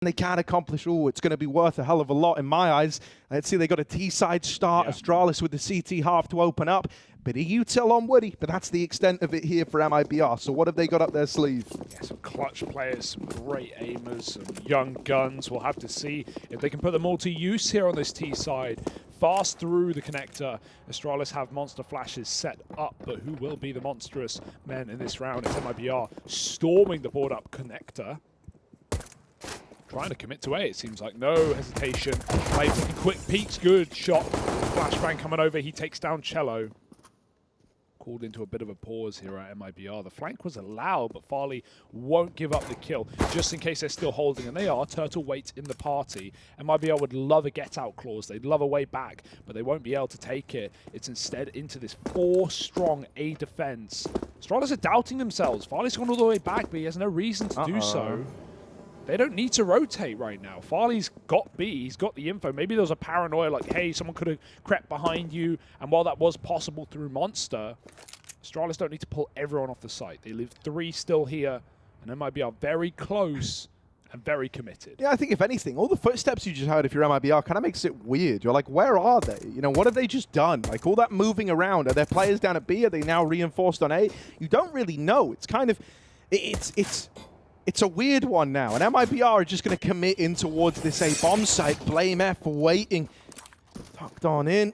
they can accomplish, it's going to be worth a hell of a lot in my eyes. Let's see, they got a T-side start, Astralis with the CT half to open up. Bit of util on Woody, but that's the extent of it here for Mibr. So what have they got up their sleeve? Yeah, some clutch players, some great aimers, some young guns. We'll have to see if they can put them all to use here on this T side. Fast through the connector. Astralis have monster flashes set up, but who will be the monstrous men in this round? It's Mibr storming the board up connector. Trying to commit to A, it seems like. No hesitation. Taking quick peeks, good shot. Flashbang coming over, he takes down Cello. Called into a bit of a pause here at Mibr. The flank was allowed, but Farley won't give up the kill, just in case they're still holding, and they are. Turtle waits in the party. Mibr would love a get-out clause. They'd love a way back, but they won't be able to take it. It's instead into this 4-strong A defense. Astralis are doubting themselves. Farley's gone all the way back, but he has no reason to do so. They don't need to rotate right now. Farley's got B, he's got the info. Maybe there was a paranoia like, hey, someone could have crept behind you. And while that was possible through Monster, Astralis don't need to pull everyone off the site. They leave 3 still here, and Mibr very close and very committed. Yeah, I think if anything, all the footsteps you just heard if you're Mibr kind of makes it weird. You're like, where are they? You know, what have they just done? Like all that moving around. Are there players down at B? Are they now reinforced on A? You don't really know. It's kind of, it's a weird one now, and Mibr are just going to commit in towards this A bomb site. Blame F for waiting. Tucked on in.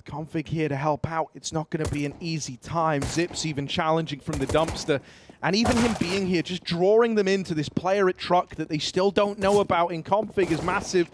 Config here to help out. It's not going to be an easy time. Zip's even challenging from the dumpster. And even him being here, just drawing them into this player at truck that they still don't know about in Config is massive.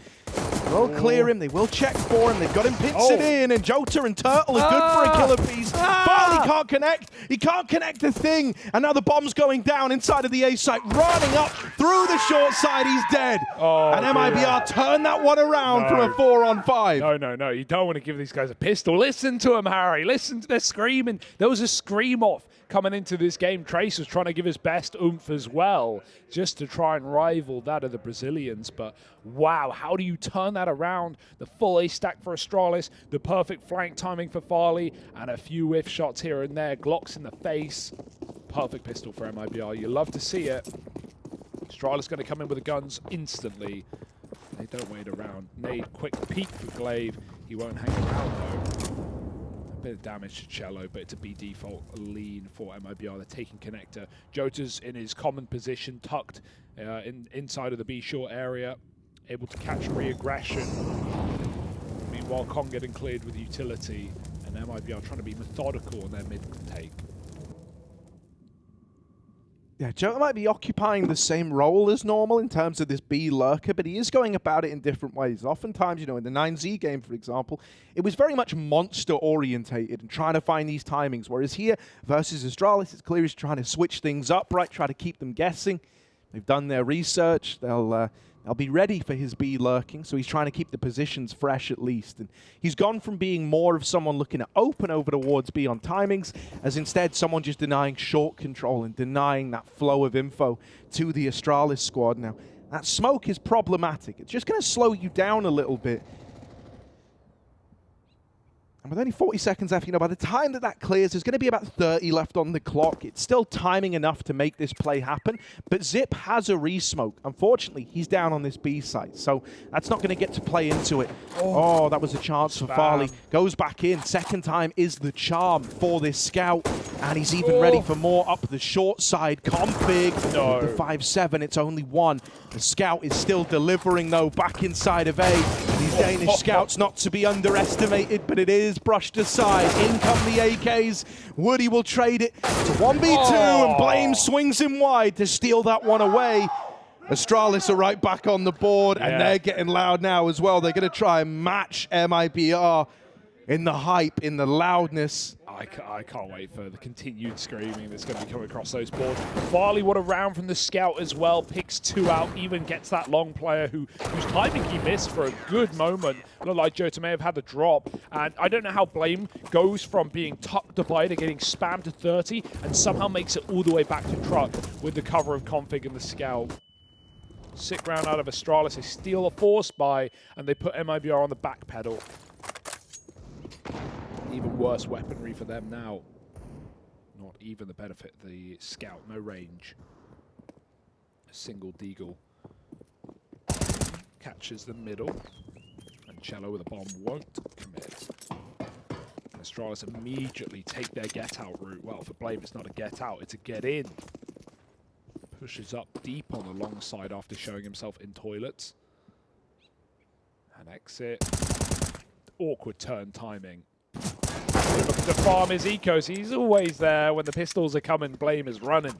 They'll clear him, they will check for him, they've got him pitched in, and Jota and Turtle are good for a killer piece. Farley can't connect, he can't connect the thing, and now the bomb's going down inside of the A site, running up through the short side, he's dead. And Mibr turn that one around from a 4-on-5. No, you don't want to give these guys a pistol. Listen to them, Harry, listen to their screaming. There was a scream off coming into this game. Trace was trying to give his best oomph as well, just to try and rival that of the Brazilians. But wow, how do you turn that around? The full A stack for Astralis, the perfect flank timing for Farley, and a few whiff shots here and there. Glocks in the face. Perfect pistol for Mibr. You love to see it. Astralis going to come in with the guns instantly. They don't wait around. Nade, quick peek for Glaive. He won't hang around though. Bit of damage to Cello, but it's a B default lean for Mibr. They're taking connector. Jota's in his common position, tucked inside of the B short area, able to catch re-aggression. Meanwhile, Kong getting cleared with utility, and Mibr trying to be methodical on their mid take. Yeah, Jota might be occupying the same role as normal in terms of this B lurker, but he is going about it in different ways. Oftentimes, you know, in the 9Z game, for example, it was very much monster-orientated and trying to find these timings, whereas here, versus Astralis, it's clear he's trying to switch things up, right, try to keep them guessing. They've done their research. They'll be ready for his B lurking, so he's trying to keep the positions fresh at least. And he's gone from being more of someone looking to open over towards B on timings, as instead someone just denying short control and denying that flow of info to the Astralis squad. Now, that smoke is problematic. It's just going to slow you down a little bit. And with only 40 seconds left, you know, by the time that clears, there's going to be about 30 left on the clock. It's still timing enough to make this play happen, but Zip has a re-smoke. Unfortunately, he's down on this B site, so that's not going to get to play into it. Oh, that was a chance for Farley. Goes back in. Second time is the charm for this scout, and he's even ready for more up the short side. Config, the 5-7, it's only one. The scout is still delivering, though, back inside of A. These Danish scouts not to be underestimated, but it is brushed aside. In come the AKs. Woody will trade it to 1v2, and Blame swings him wide to steal that one away. Astralis are right back on the board, and they're getting loud now as well. They're going to try and match Mibr in the hype, in the loudness. I can't wait for the continued screaming that's going to be coming across those boards. Farley, what a round from the scout as well. Picks 2 out, even gets that long player whose timing he missed for a good moment. Looked like Jota may have had the drop. And I don't know how Blame goes from being tucked divided, getting spammed to 30, and somehow makes it all the way back to truck with the cover of Config and the scout. Sick round out of Astralis. They steal a force buy, and they put Mibr on the back pedal. Even worse weaponry for them now. Not even the benefit of the scout, no range. A single deagle catches the middle, and Cello with a bomb won't commit. Astralis immediately take their get-out route. Well, for Blame, it's not a get-out, it's a get-in. Pushes up deep on the long side after showing himself in toilets. And exit. Awkward turn timing. Because the farm is Ecos, he's always there when the pistols are coming, Blame is running.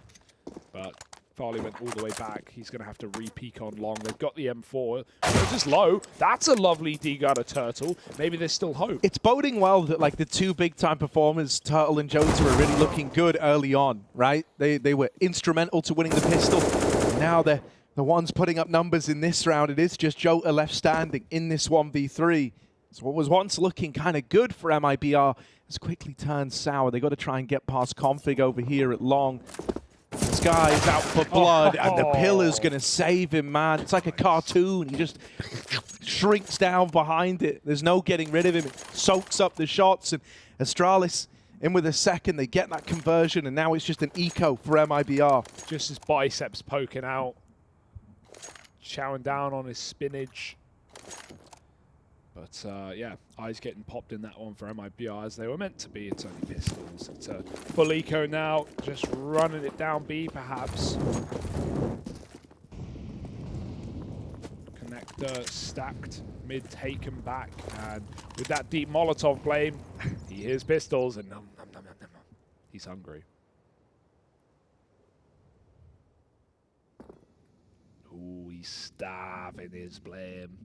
But Farley went all the way back. He's going to have to re-peek on long. They've got the M4. It's just low. That's a lovely D-Gunner Turtle. Maybe there's still hope. It's boding well that like the two big-time performers, Turtle and Jota, are really looking good early on, right? They were instrumental to winning the pistol. Now they're the ones putting up numbers in this round. It is just Jota left standing in this 1v3. So what was once looking kind of good for MIBR has quickly turned sour. They got to try and get past Config over here at long. This guy is out for blood, and the pillar's going to save him, man. It's like a cartoon. He just shrinks down behind it. There's no getting rid of him. It soaks up the shots, and Astralis in with a second. They get that conversion, and now it's just an eco for MIBR. Just his biceps poking out. Chowing down on his spinach. But yeah, eyes getting popped in that one for MIBR as they were meant to be. It's only pistols. It's a full eco now, just running it down B perhaps. Connector stacked, mid taken back, and with that deep Molotov Blame, he hears pistols and nom, nom, nom, nom, nom. He's hungry. Ooh, he's starving his Blame.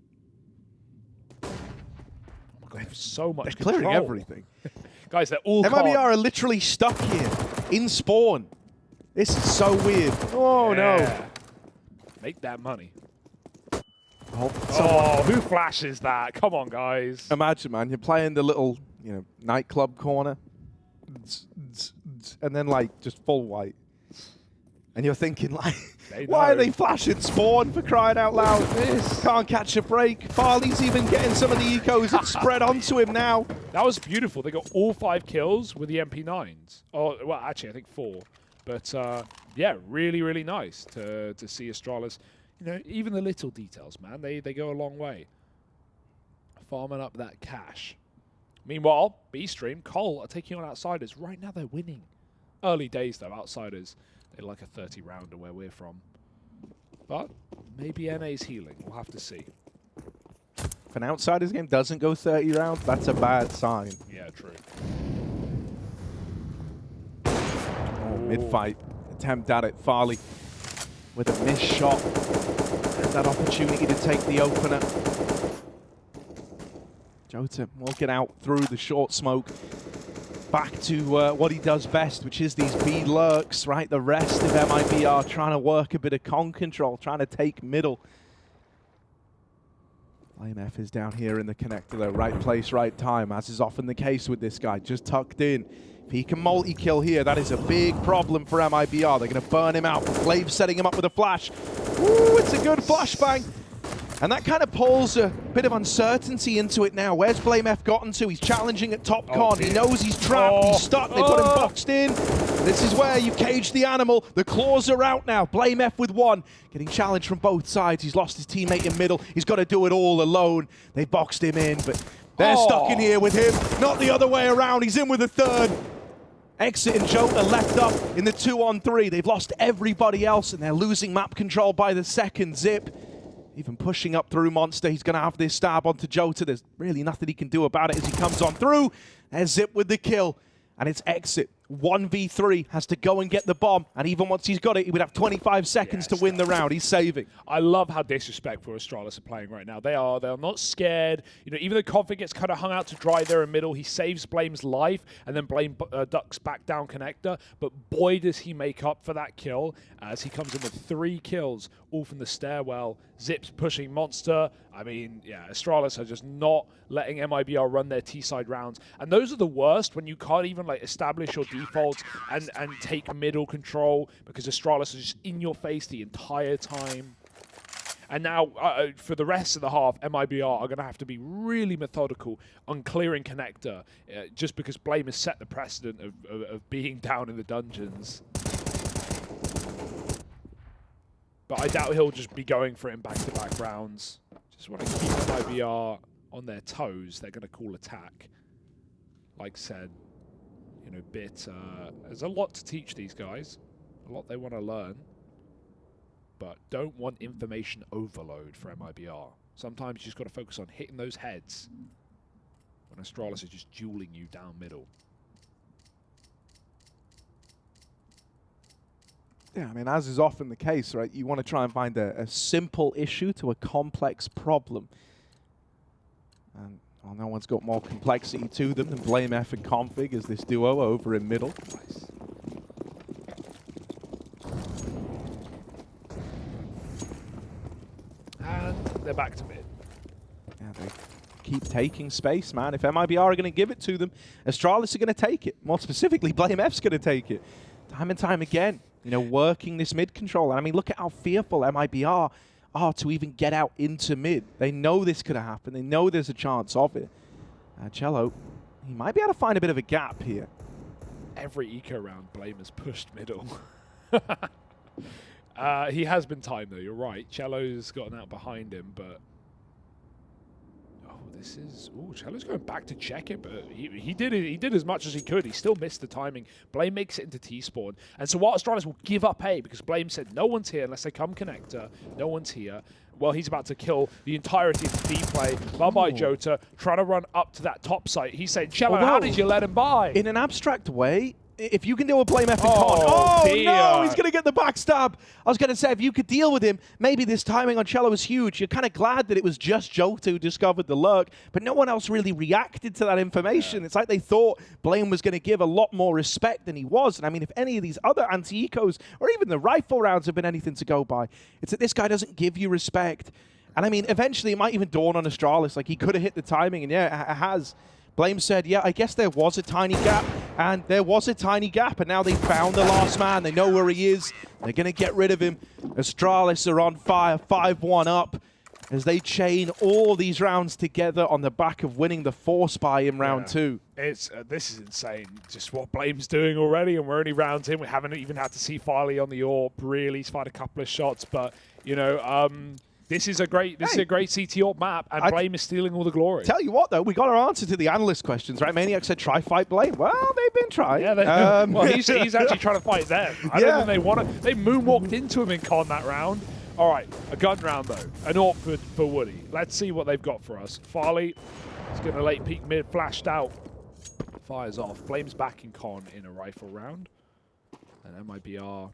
They have so much They're clearing control. Everything. Guys, they're all MIBR are literally stuck here in spawn. This is so weird. Oh, no. Make that money. Oh, who flashes that? Come on, guys. imagine, man, you're playing the little, nightclub corner, and then, like, just full white. And you're thinking, like, why are they flashing spawn for crying out loud? Can't catch a break. Farley's even getting some of the ecos that spread onto him now. That was beautiful. They got all 5 kills with the MP9s. Oh, well, actually, I think 4. But, yeah, really, really nice to see Astralis. Even the little details, man, they go a long way. Farming up that cash. Meanwhile, B-Stream, Cole are taking on Outsiders. Right now, they're winning. Early days, though, Outsiders. They're like a 30-rounder where we're from. But maybe NA's healing. We'll have to see. If an Outsiders game doesn't go 30 rounds, that's a bad sign. Yeah, true. Oh, mid-fight. Attempt at it. Farley with a missed shot. And that opportunity to take the opener. Jota will get out through the short smoke. Back to what he does best, which is these B lurks, right? The rest of MIBR trying to work a bit of con control, trying to take middle. Flame F is down here in the connector, though. Right place, right time, as is often the case with this guy. Just tucked in. If he can multi-kill here, that is a big problem for MIBR. They're going to burn him out. Glaive setting him up with a flash. Ooh, it's a good flashbang. And that kind of pulls a bit of uncertainty into it now. Where's Blame F gotten to? He's challenging at top con. He knows he's trapped. He's stuck. They put him boxed in. This is where you cage the animal. The claws are out now. Blame F with 1. Getting challenged from both sides. He's lost his teammate in middle. He's got to do it all alone. They boxed him in, but they're stuck in here with him. Not the other way around. He's in with a 3rd. Exit and Jota left up in the 2-on-3. They've lost everybody else, and they're losing map control by the second. Zip even pushing up through Monster. He's going to have this stab onto Jota. There's really nothing he can do about it as he comes on through. There's Zip with the kill. And it's Exit. 1v3 has to go and get the bomb. And even once he's got it, he would have 25 seconds to win the round. He's saving. I love how disrespectful Astralis are playing right now. They are not scared. Even though Config gets kind of hung out to dry there in middle, he saves Blame's life, and then Blame ducks back down connector. But boy, does he make up for that kill as he comes in with 3 kills, all from the stairwell. Zip's pushing Monster. I mean, yeah, Astralis are just not letting MIBR run their T-side rounds. And those are the worst when you can't even like establish your defaults and take middle control because Astralis is just in your face the entire time. And now, for the rest of the half, MIBR are going to have to be really methodical on clearing connector, just because Blame has set the precedent of being down in the dungeons. But I doubt he'll just be going for it in back-to-back rounds. Just want to keep Mibr on their toes. They're going to call attack. Like said, you know, there's a lot to teach these guys. A lot they want to learn. But don't want information overload for Mibr. Sometimes you just got to focus on hitting those heads when Astralis is just dueling you down middle. Yeah, I mean, as is often the case, right? You want to try and find a simple issue to a complex problem. And well, no one's got more complexity to them than Blame F and Config as this duo over in middle. Nice. And they're back to mid. Yeah, they keep taking space, man. If Mibr are going to give it to them, Astralis are going to take it. More specifically, Blame F's going to take it. Time and time again, you know, working this mid control. And I mean, look at how fearful Mibr are to even get out into mid. They know this could happen. They know there's a chance of it. Cello, he might be able to find a bit of a gap here. Every eco round, Blame has pushed middle. He has been timed though, you're right. Cello's gotten out behind him, but... Cello's going back to check it, but he did as much as he could. He still missed the timing. Blame makes it into T-spawn. And so what Astralis will give up A, because Blame said no one's here unless they come connector. No one's here. Well, he's about to kill the entirety of the D play. Bye-bye, Jota, trying to run up to that top site. He said, Cello, how did you let him by? In an abstract way, if you can deal with Blame F and Con. Oh, no, he's going to get the backstab. I was going to say, if you could deal with him, maybe this timing on Cello was huge. You're kind of glad that it was just Jota who discovered the lurk, but no one else really reacted to that information. Yeah. It's like they thought Blame was going to give a lot more respect than he was. And I mean, if any of these other anti-ecos or even the rifle rounds have been anything to go by, it's that this guy doesn't give you respect. And I mean, eventually it might even dawn on Astralis, like he could have hit the timing, and yeah, it has. Blame said, yeah, I guess there was a tiny gap, and there was a tiny gap, and now they found the last man. They know where he is. They're going to get rid of him. Astralis are on fire, 5-1 up, as they chain all these rounds together on the back of winning the Force buy in round 2. It's this is insane, just what Blame's doing already, and we're only round in. We haven't even had to see Farley on the AWP, really. He's fired a couple of shots, but, you know... This is a great CT AWP map, and Blame is stealing all the glory. Tell you what, though, we got our answer to the analyst questions, right? Maniac said, try fight Blame. Well, they've been trying. Yeah, well, he's actually trying to fight them. I don't think they want to. They moonwalked into him in Con that round. All right, a gun round, though. An AWP for Woody. Let's see what they've got for us. Farley is going to late peek mid, flashed out. Fires off. Blame's back in Con in a rifle round. And Mibr,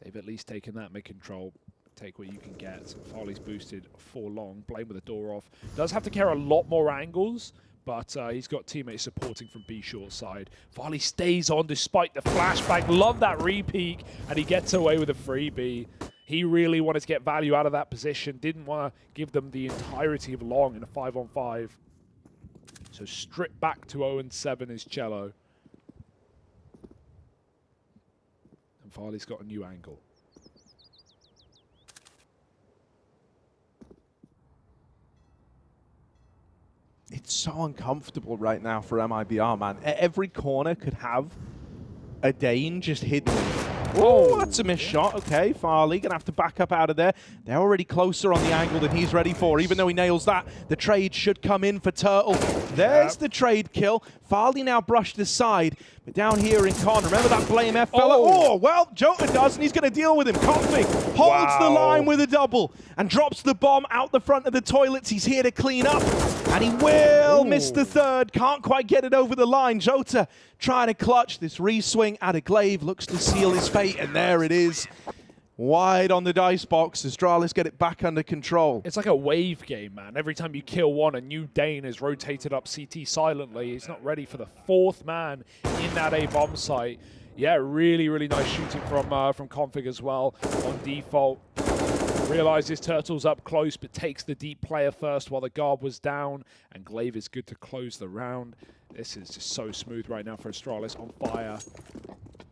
they've at least taken that mid control. Take what you can get. Farley's boosted for long. Blame with the door off. Does have to carry a lot more angles, but he's got teammates supporting from B short side. Farley stays on despite the flashbang. Love that re-peek, and he gets away with a freebie. He really wanted to get value out of that position. Didn't want to give them the entirety of long in a 5-on-5. So strip back to 0-7 is Cello. And Farley's got a new angle. It's so uncomfortable right now for Mibr, man. Every corner could have a Dane just hidden. Oh, that's a missed shot. Okay, Farley gonna have to back up out of there. They're already closer on the angle than he's ready for. Even though he nails that, the trade should come in for Turtle. There's the trade kill. Farley now brushed aside, but down here in Con, remember that Blame F fella? Oh, well, Jota does, and he's going to deal with him. Config holds the line with a double and drops the bomb out the front of the toilets. He's here to clean up, and he will miss the third. Can't quite get it over the line. Jota trying to clutch this re-swing at a glaive, looks to seal his fate, and there it is. Wide on the dice box. Astralis get it back under control. It's like a wave game, man. Every time you kill one, a new Dane is rotated up CT silently. He's not ready for the fourth man in that A-bomb site. Yeah, really, really nice shooting from Config as well on default. Realizes Turtle's up close, but takes the deep player first while the guard was down, and Glaive is good to close the round. This is just so smooth right now for Astralis, on fire.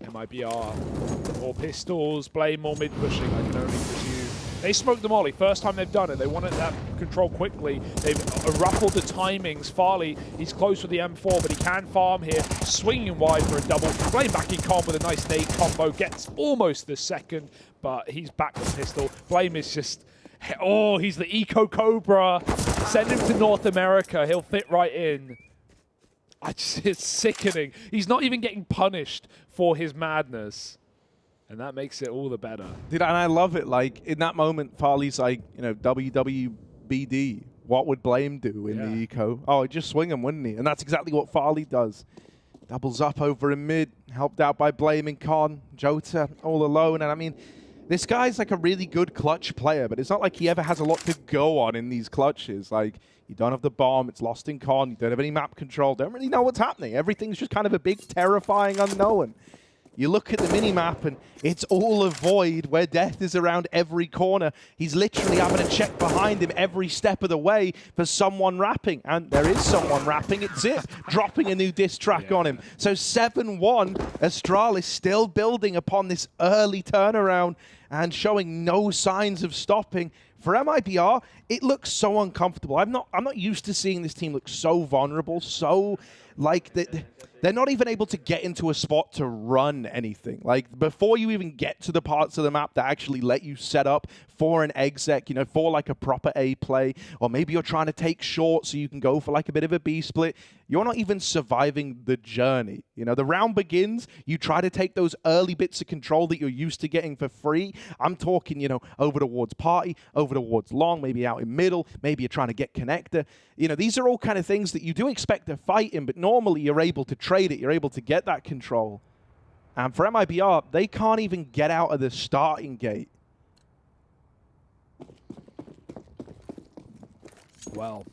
Mibr, more pistols, Blame, more mid-pushing, I can only presume. They smoked the molly, first time they've done it. They wanted that control quickly. They've ruffled the timings. Farley, he's close with the M4, but he can farm here. Swinging wide for a double. Blame back in con with a nice nade combo. Gets almost the second, but he's back with pistol. Blame is just Oh, he's the Eco Cobra. Send him to North America. He'll fit right in. It's sickening. He's not even getting punished for his madness. And that makes it all the better. Dude, and I love it. Like, in that moment, Farley's like, you know, WWBD. What would Blame do in the eco? Oh, he'd just swing him, wouldn't he? And that's exactly what Farley does. Doubles up over in mid, helped out by Blame and Con. Jota all alone. And I mean, this guy's like a really good clutch player, but it's not like he ever has a lot to go on in these clutches. Like, you don't have the bomb, it's lost in Con, you don't have any map control, don't really know what's happening. Everything's just kind of a big, terrifying unknown. You look at the mini-map and it's all a void where death is around every corner. He's literally having to check behind him every step of the way for someone rapping. And there is someone rapping. It's Zip dropping a new diss track on him. So 7-1, Astralis still building upon this early turnaround and showing no signs of stopping. For MIBR, it looks so uncomfortable. I'm not used to seeing this team look so vulnerable, so like they're not even able to get into a spot to run anything. Like, before you even get to the parts of the map that actually let you set up for an exec, you know, for like a proper A play, or maybe you're trying to take short so you can go for like a bit of a B split. You're not even surviving the journey. You know, the round begins, you try to take those early bits of control that you're used to getting for free. I'm talking, you know, over towards party, over towards long, maybe out in middle, maybe you're trying to get connector. You know, these are all kind of things that you do expect to fight in, but normally you're able to trade it, you're able to get that control. And for MIBR, they can't even get out of the starting gate. Well,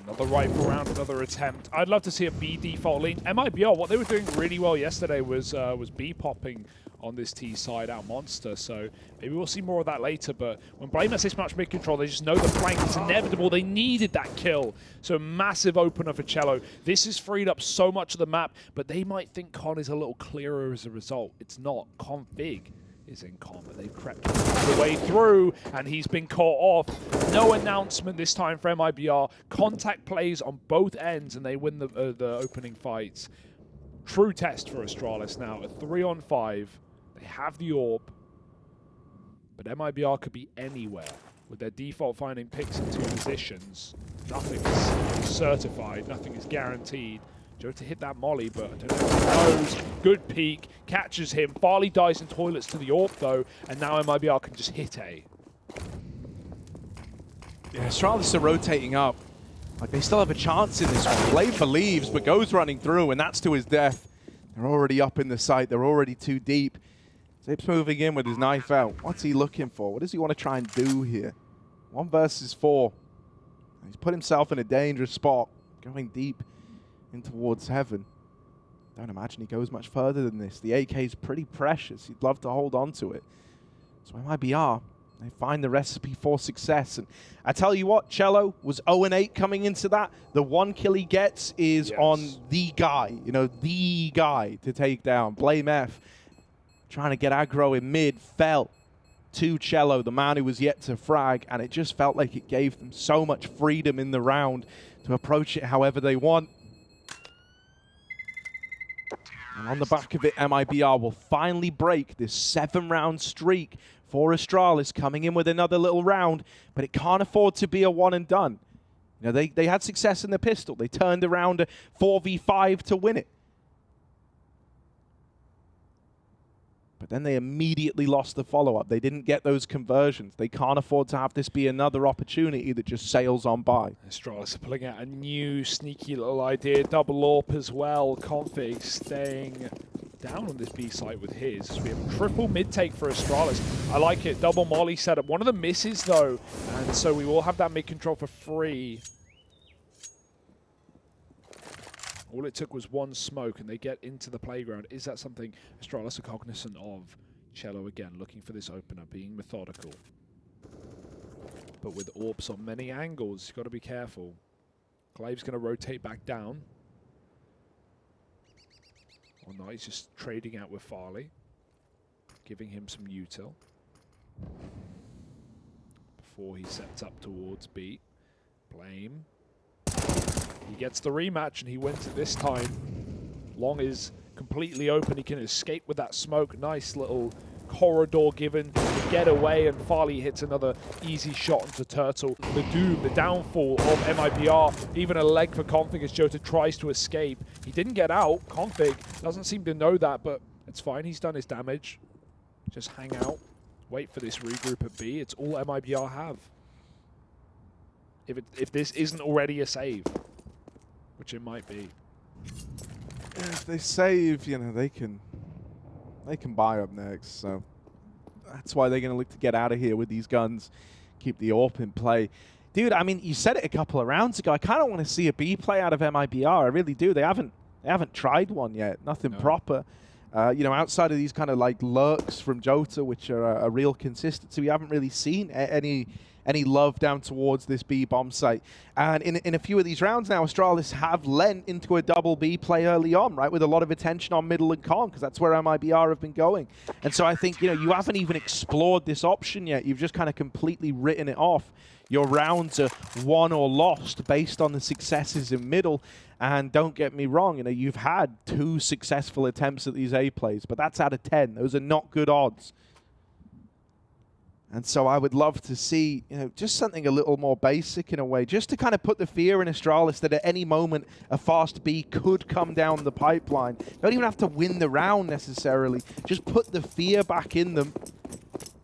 another rifle round, another attempt. I'd love to see a B default lane. MIBR, what they were doing really well yesterday was B popping on this T side out monster, so maybe we'll see more of that later. But when Blame has this much mid control, they just know the flank is inevitable. They needed that kill, so massive opener for Cello. This has freed up so much of the map, but they might think Con is a little clearer as a result. It's not. Config is in Con, but they've crept the way through, and he's been caught off. No announcement this time for MIBR. Contact plays on both ends, and they win the opening fights. True test for Astralis now, a 3-on-5. They have the orb, but MIBR could be anywhere with their default finding picks in 2 positions. Nothing is certified, nothing is guaranteed. Jota hit that molly, but I don't know if he knows. Good peek, catches him. Farley dies in toilets to the orb though, and now MIBR can just hit A. Yeah, Astralis are rotating up. Like, they still have a chance in this one. Blade believes, but goes running through, and that's to his death. They're already up in the site. They're already too deep. Zip's moving in with his knife out. What's he looking for? What does he want to try and do here? 1 versus 4. He's put himself in a dangerous spot, going deep in towards heaven. Don't imagine he goes much further than this. The AK is pretty precious. He'd love to hold on to it. So MIBR, they find the recipe for success. And I tell you what, Cello was 0-8 coming into that. The 1 kill he gets is on the guy, you know, the guy to take down. Blame F, trying to get aggro in mid, fell to Cello, the man who was yet to frag, and it just felt like it gave them so much freedom in the round to approach it however they want. And on the back of it, MIBR will finally break this 7-round streak for Astralis, coming in with another little round, but it can't afford to be a one and done. You know, they had success in the pistol. They turned around a 4v5 to win it. But then they immediately lost the follow-up. They didn't get those conversions. They can't afford to have this be another opportunity that just sails on by. Astralis are pulling out a new sneaky little idea. Double AWP as well. Config staying down on this B site with his. We have a triple mid-take for Astralis. I like it. Double molly setup. One of the misses, though. And so we will have that mid-control for free. All it took was 1 smoke, and they get into the playground. Is that something Astralis are cognizant of? Cello again, looking for this opener, being methodical. But with orbs on many angles, you've got to be careful. Glaive's going to rotate back down. Oh no, he's just trading out with Farley, giving him some util before he sets up towards B. Blame. He gets the rematch and he wins it this time. Long is completely open. He can escape with that smoke. Nice little corridor given to get away, and Farley hits another easy shot into Turtle. The doom, the downfall of MIBR, even a leg for Config as Jota tries to escape. He didn't get out. Config doesn't seem to know that, but it's fine. He's done his damage. Just hang out. Wait for this regroup at B. It's all MIBR have. If this isn't already a save, which it might be. If they save, you know, they can buy up next. So that's why they're going to look to get out of here with these guns, keep the AWP in play. Dude, I mean, you said it a couple of rounds ago. I kind of want to see a B play out of MIBR. I really do. They haven't tried one yet. Nothing proper. You know, outside of these kind of like lurks from Jota, which are a real consistency, we haven't really seen any love down towards this B bomb site. And in a few of these rounds now, Astralis have lent into a double B play early on, right, with a lot of attention on middle and con, because that's where MIBR have been going. And so I think, you know, you haven't even explored this option yet. You've just kind of completely written it off. Your rounds are won or lost based on the successes in middle. And don't get me wrong, you know, you've had 2 successful attempts at these A plays, but that's out of 10. Those are not good odds. And so I would love to see, you know, just something a little more basic in a way, just to kind of put the fear in Astralis that at any moment a fast B could come down the pipeline. Don't even have to win the round necessarily. Just put the fear back in them.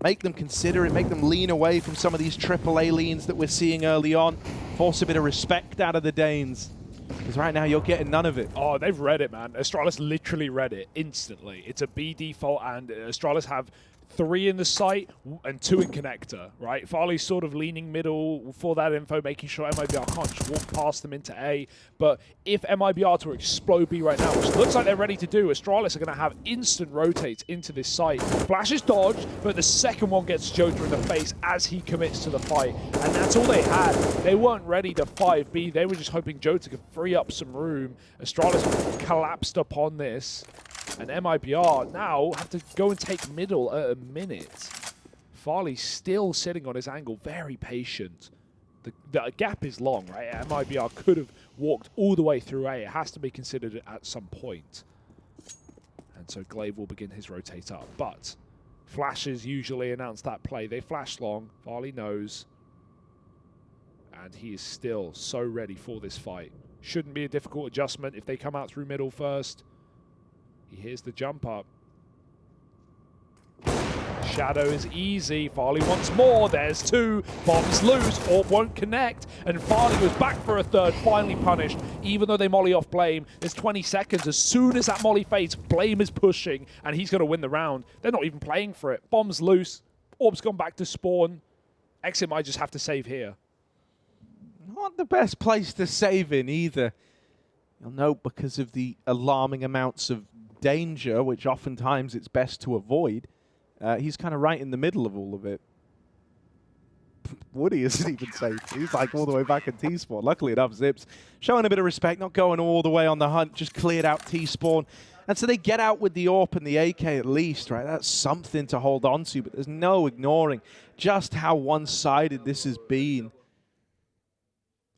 Make them consider it, make them lean away from some of these AAA leans that we're seeing early on. Force a bit of respect out of the Danes. Because right now you're getting none of it. Oh, they've read it, man. Astralis literally read it instantly. It's a B default, and Astralis have 3 in the site and 2 in connector, right? Farley's sort of leaning middle for that info, making sure MIBR can't just walk past them into A. But if MIBR to explode B right now, which looks like they're ready to do, Astralis are going to have instant rotates into this site. Flash is dodged, but the second one gets Jota in the face as he commits to the fight. And that's all they had. They weren't ready to 5B. They were just hoping Jota could free up some room. Astralis collapsed upon this. And MIBR now have to go and take middle at a minute. Farley's still sitting on his angle, very patient. The gap is long, right? MIBR could have walked all the way through A. It has to be considered at some point. And so Glaive will begin his rotate up. But flashes usually announce that play. They flash long. Farley knows. And he is still so ready for this fight. Shouldn't be a difficult adjustment if they come out through middle first. He hears the jump up. Shadow is easy. Farley wants more. There's 2. Bombs loose. Orb won't connect. And Farley was back for a third, finally punished. Even though they molly off Blame, there's 20 seconds. As soon as that molly fades, Blame is pushing, and he's going to win the round. They're not even playing for it. Bombs loose. Orb's gone back to spawn. Exit might just have to save here. Not the best place to save in either. You'll note because of the alarming amounts of danger, which oftentimes it's best to avoid, he's kind of right in the middle of all of it. Woody isn't even safe. He's like all the way back in T-spawn. Luckily enough, Zips showing a bit of respect, not going all the way on the hunt, just cleared out T-spawn. And so they get out with the AWP and the AK at least, right? That's something to hold on to, but there's no ignoring just how one-sided this has been.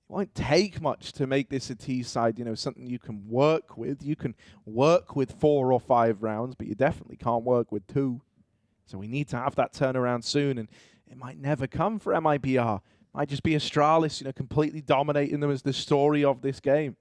It won't take much to make this a T side, you know, something you can work with. You can work with 4 or 5 rounds, but you definitely can't work with 2. So we need to have that turnaround soon, and it might never come for MIBR. Might just be Astralis, you know, completely dominating them as the story of this game.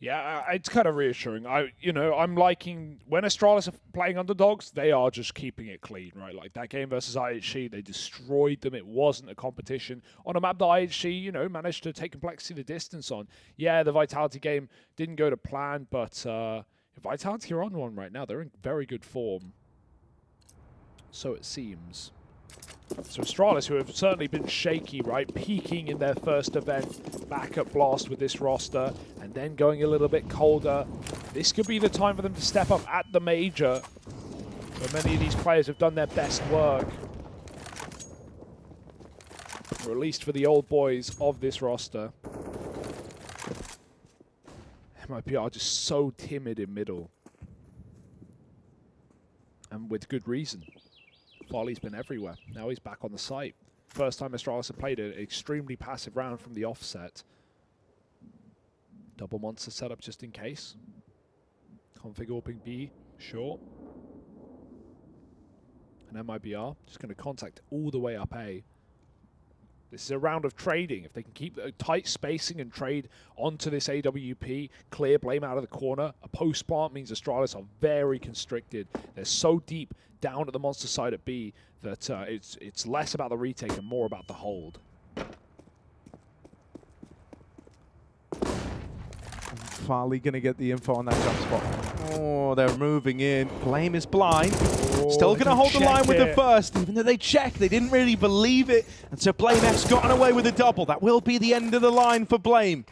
Yeah, it's kind of reassuring. I'm liking when Astralis are playing underdogs, they are just keeping it clean, right? Like that game versus IHC, they destroyed them. It wasn't a competition on a map that IHC, you know, managed to take complexity the distance on. Yeah, the Vitality game didn't go to plan, but Vitality are on one right now. They're in very good form. So it seems. So Astralis, who have certainly been shaky, right, peaking in their first event, back at Blast with this roster, and then going a little bit colder. This could be the time for them to step up at the major, where many of these players have done their best work. Or at least for the old boys of this roster. MIBR just so timid in middle. And with good reason. Farley's been everywhere. Now he's back on the site. First time Astralis have played an extremely passive round from the offset. Double monster setup just in case. Config orping B, short. And MIBR just going to contact all the way up A. This is a round of trading. If they can keep a tight spacing and trade onto this AWP, clear Blame out of the corner, a post plant means Astralis are very constricted. They're so deep down at the monster side at B that it's less about the retake and more about the hold. Farley going to get the info on that jump spot. Oh, they're moving in. Blame is blind. Still going to hold the line with the first, even though they checked. They didn't really believe it. And so Blame F's gotten away with a double. That will be the end of the line for Blame.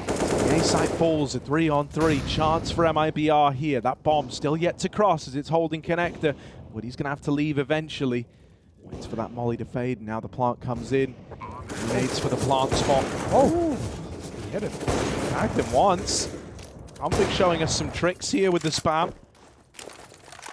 The A side falls, a 3-on-3 chance for MIBR here. That bomb still yet to cross as it's holding connector. But he's going to have to leave eventually. Waits for that molly to fade. Now the plant comes in. He waits for the plant spot. Oh, He hit him. tagged him once. Config showing us some tricks here with the spam.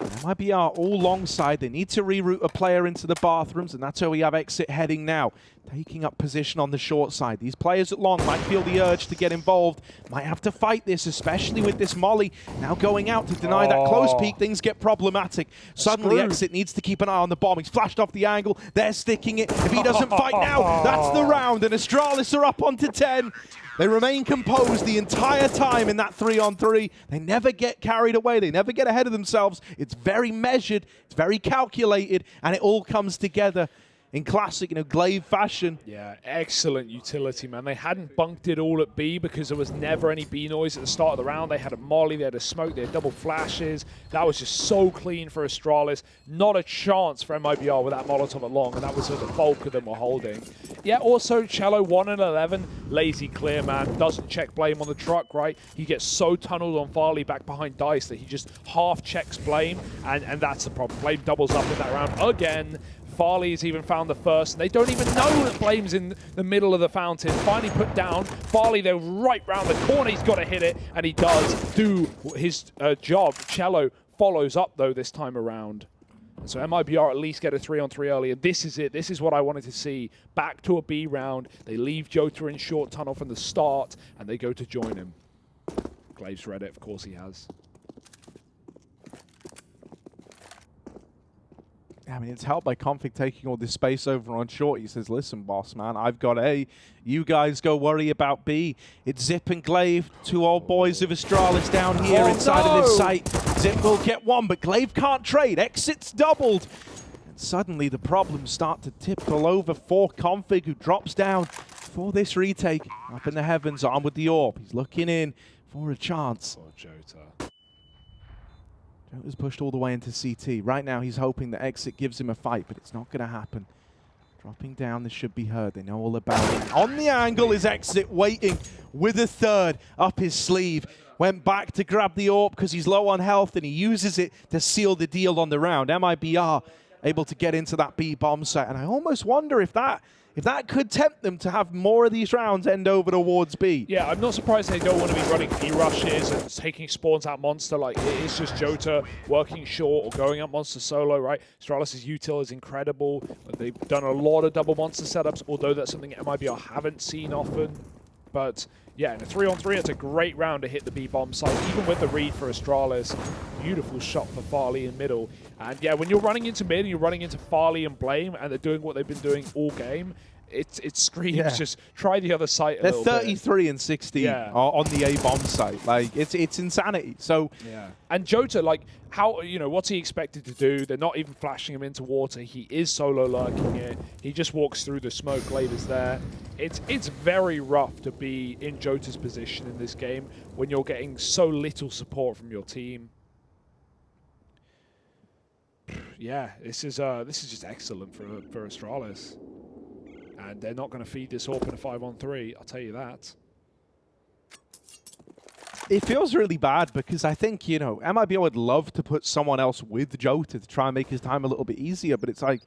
MIBR all long side. They need to reroute a player into the bathrooms, and that's where we have Exit heading now. Taking up position on the short side. These players at long might feel the urge to get involved. Might have to fight this, especially with this molly now going out to deny that close peek. Things get problematic. Suddenly Exit needs to keep an eye on the bomb. He's flashed off the angle. They're sticking it. If he doesn't fight now, that's the round, and Astralis are up onto 10. They remain composed the entire time in that 3-on-3. They never get carried away. They never get ahead of themselves. It's very measured. It's very calculated. And it all comes together in classic, Glaive fashion. Yeah, excellent utility, man. They hadn't bunked it all at B because there was never any B noise at the start of the round. They had a molly, they had a smoke, they had double flashes. That was just so clean for Astralis. Not a chance for MIBR with that Molotov at long, and that was where the bulk of them were holding. Yeah, also, Cello 1 and 11, lazy clear, man. Doesn't check Blame on the truck, right? He gets so tunneled on Farley back behind Dice that he just half checks Blame, and that's the problem. Blame doubles up in that round again. Farley's even found the first, and they don't even know that Blame's in the middle of the fountain. Finally put down. Farley, though, right round the corner. He's got to hit it, and he does do his job. Cello follows up, though, this time around. So MIBR at least get a 3-on-3 early, and this is it. This is what I wanted to see. Back to a B round. They leave Jota in short tunnel from the start, and they go to join him. Glaive's read it. Of course he has. I mean, it's helped by Config taking all this space over on short. He says, listen, boss, man, I've got A. You guys go worry about B. It's Zip and Glaive, two old boys of Astralis down here inside of this site. Zip will get one, but Glaive can't trade. Exit's doubled. And suddenly the problems start to tip all over for Config, who drops down for this retake. Up in the heavens, armed with the orb. He's looking in for a chance. Oh, Jota. Jota's pushed all the way into CT. Right now, he's hoping that Exit gives him a fight, but it's not going to happen. Dropping down, this should be heard. They know all about it. On the angle is Exit, waiting with a third up his sleeve. Went back to grab the AWP because he's low on health, and he uses it to seal the deal on the round. MIBR able to get into that B bomb set, and I almost wonder if that could tempt them to have more of these rounds end over towards B. Yeah, I'm not surprised they don't want to be running B-rushes and taking spawns out Monster. Like, it is just Jota working short or going up Monster solo, right? Astralis' util is incredible. They've done a lot of double Monster setups, although that's something MIBR haven't seen often. But yeah, in a 3-on-3, it's a great round to hit the B-bomb site, even with the read for Astralis. Beautiful shot for Farley in middle. And yeah, when you're running into mid and you're running into Farley and Blame, and they're doing what they've been doing all game, it screams just try the other site a little bit. They're 33 and 16 on the A-bomb site. Like, it's insanity. So yeah. And Jota, like, how, what's he expected to do? They're not even flashing him into water. He is solo lurking it. He just walks through the smoke. Glaive is there. It's very rough to be in Jota's position in this game when you're getting so little support from your team. Yeah, this is just excellent for Astralis. And they're not going to feed this AWP in a 5-on-3, I'll tell you that. It feels really bad because I think, MIBR would love to put someone else with Jota to try and make his time a little bit easier, but it's like,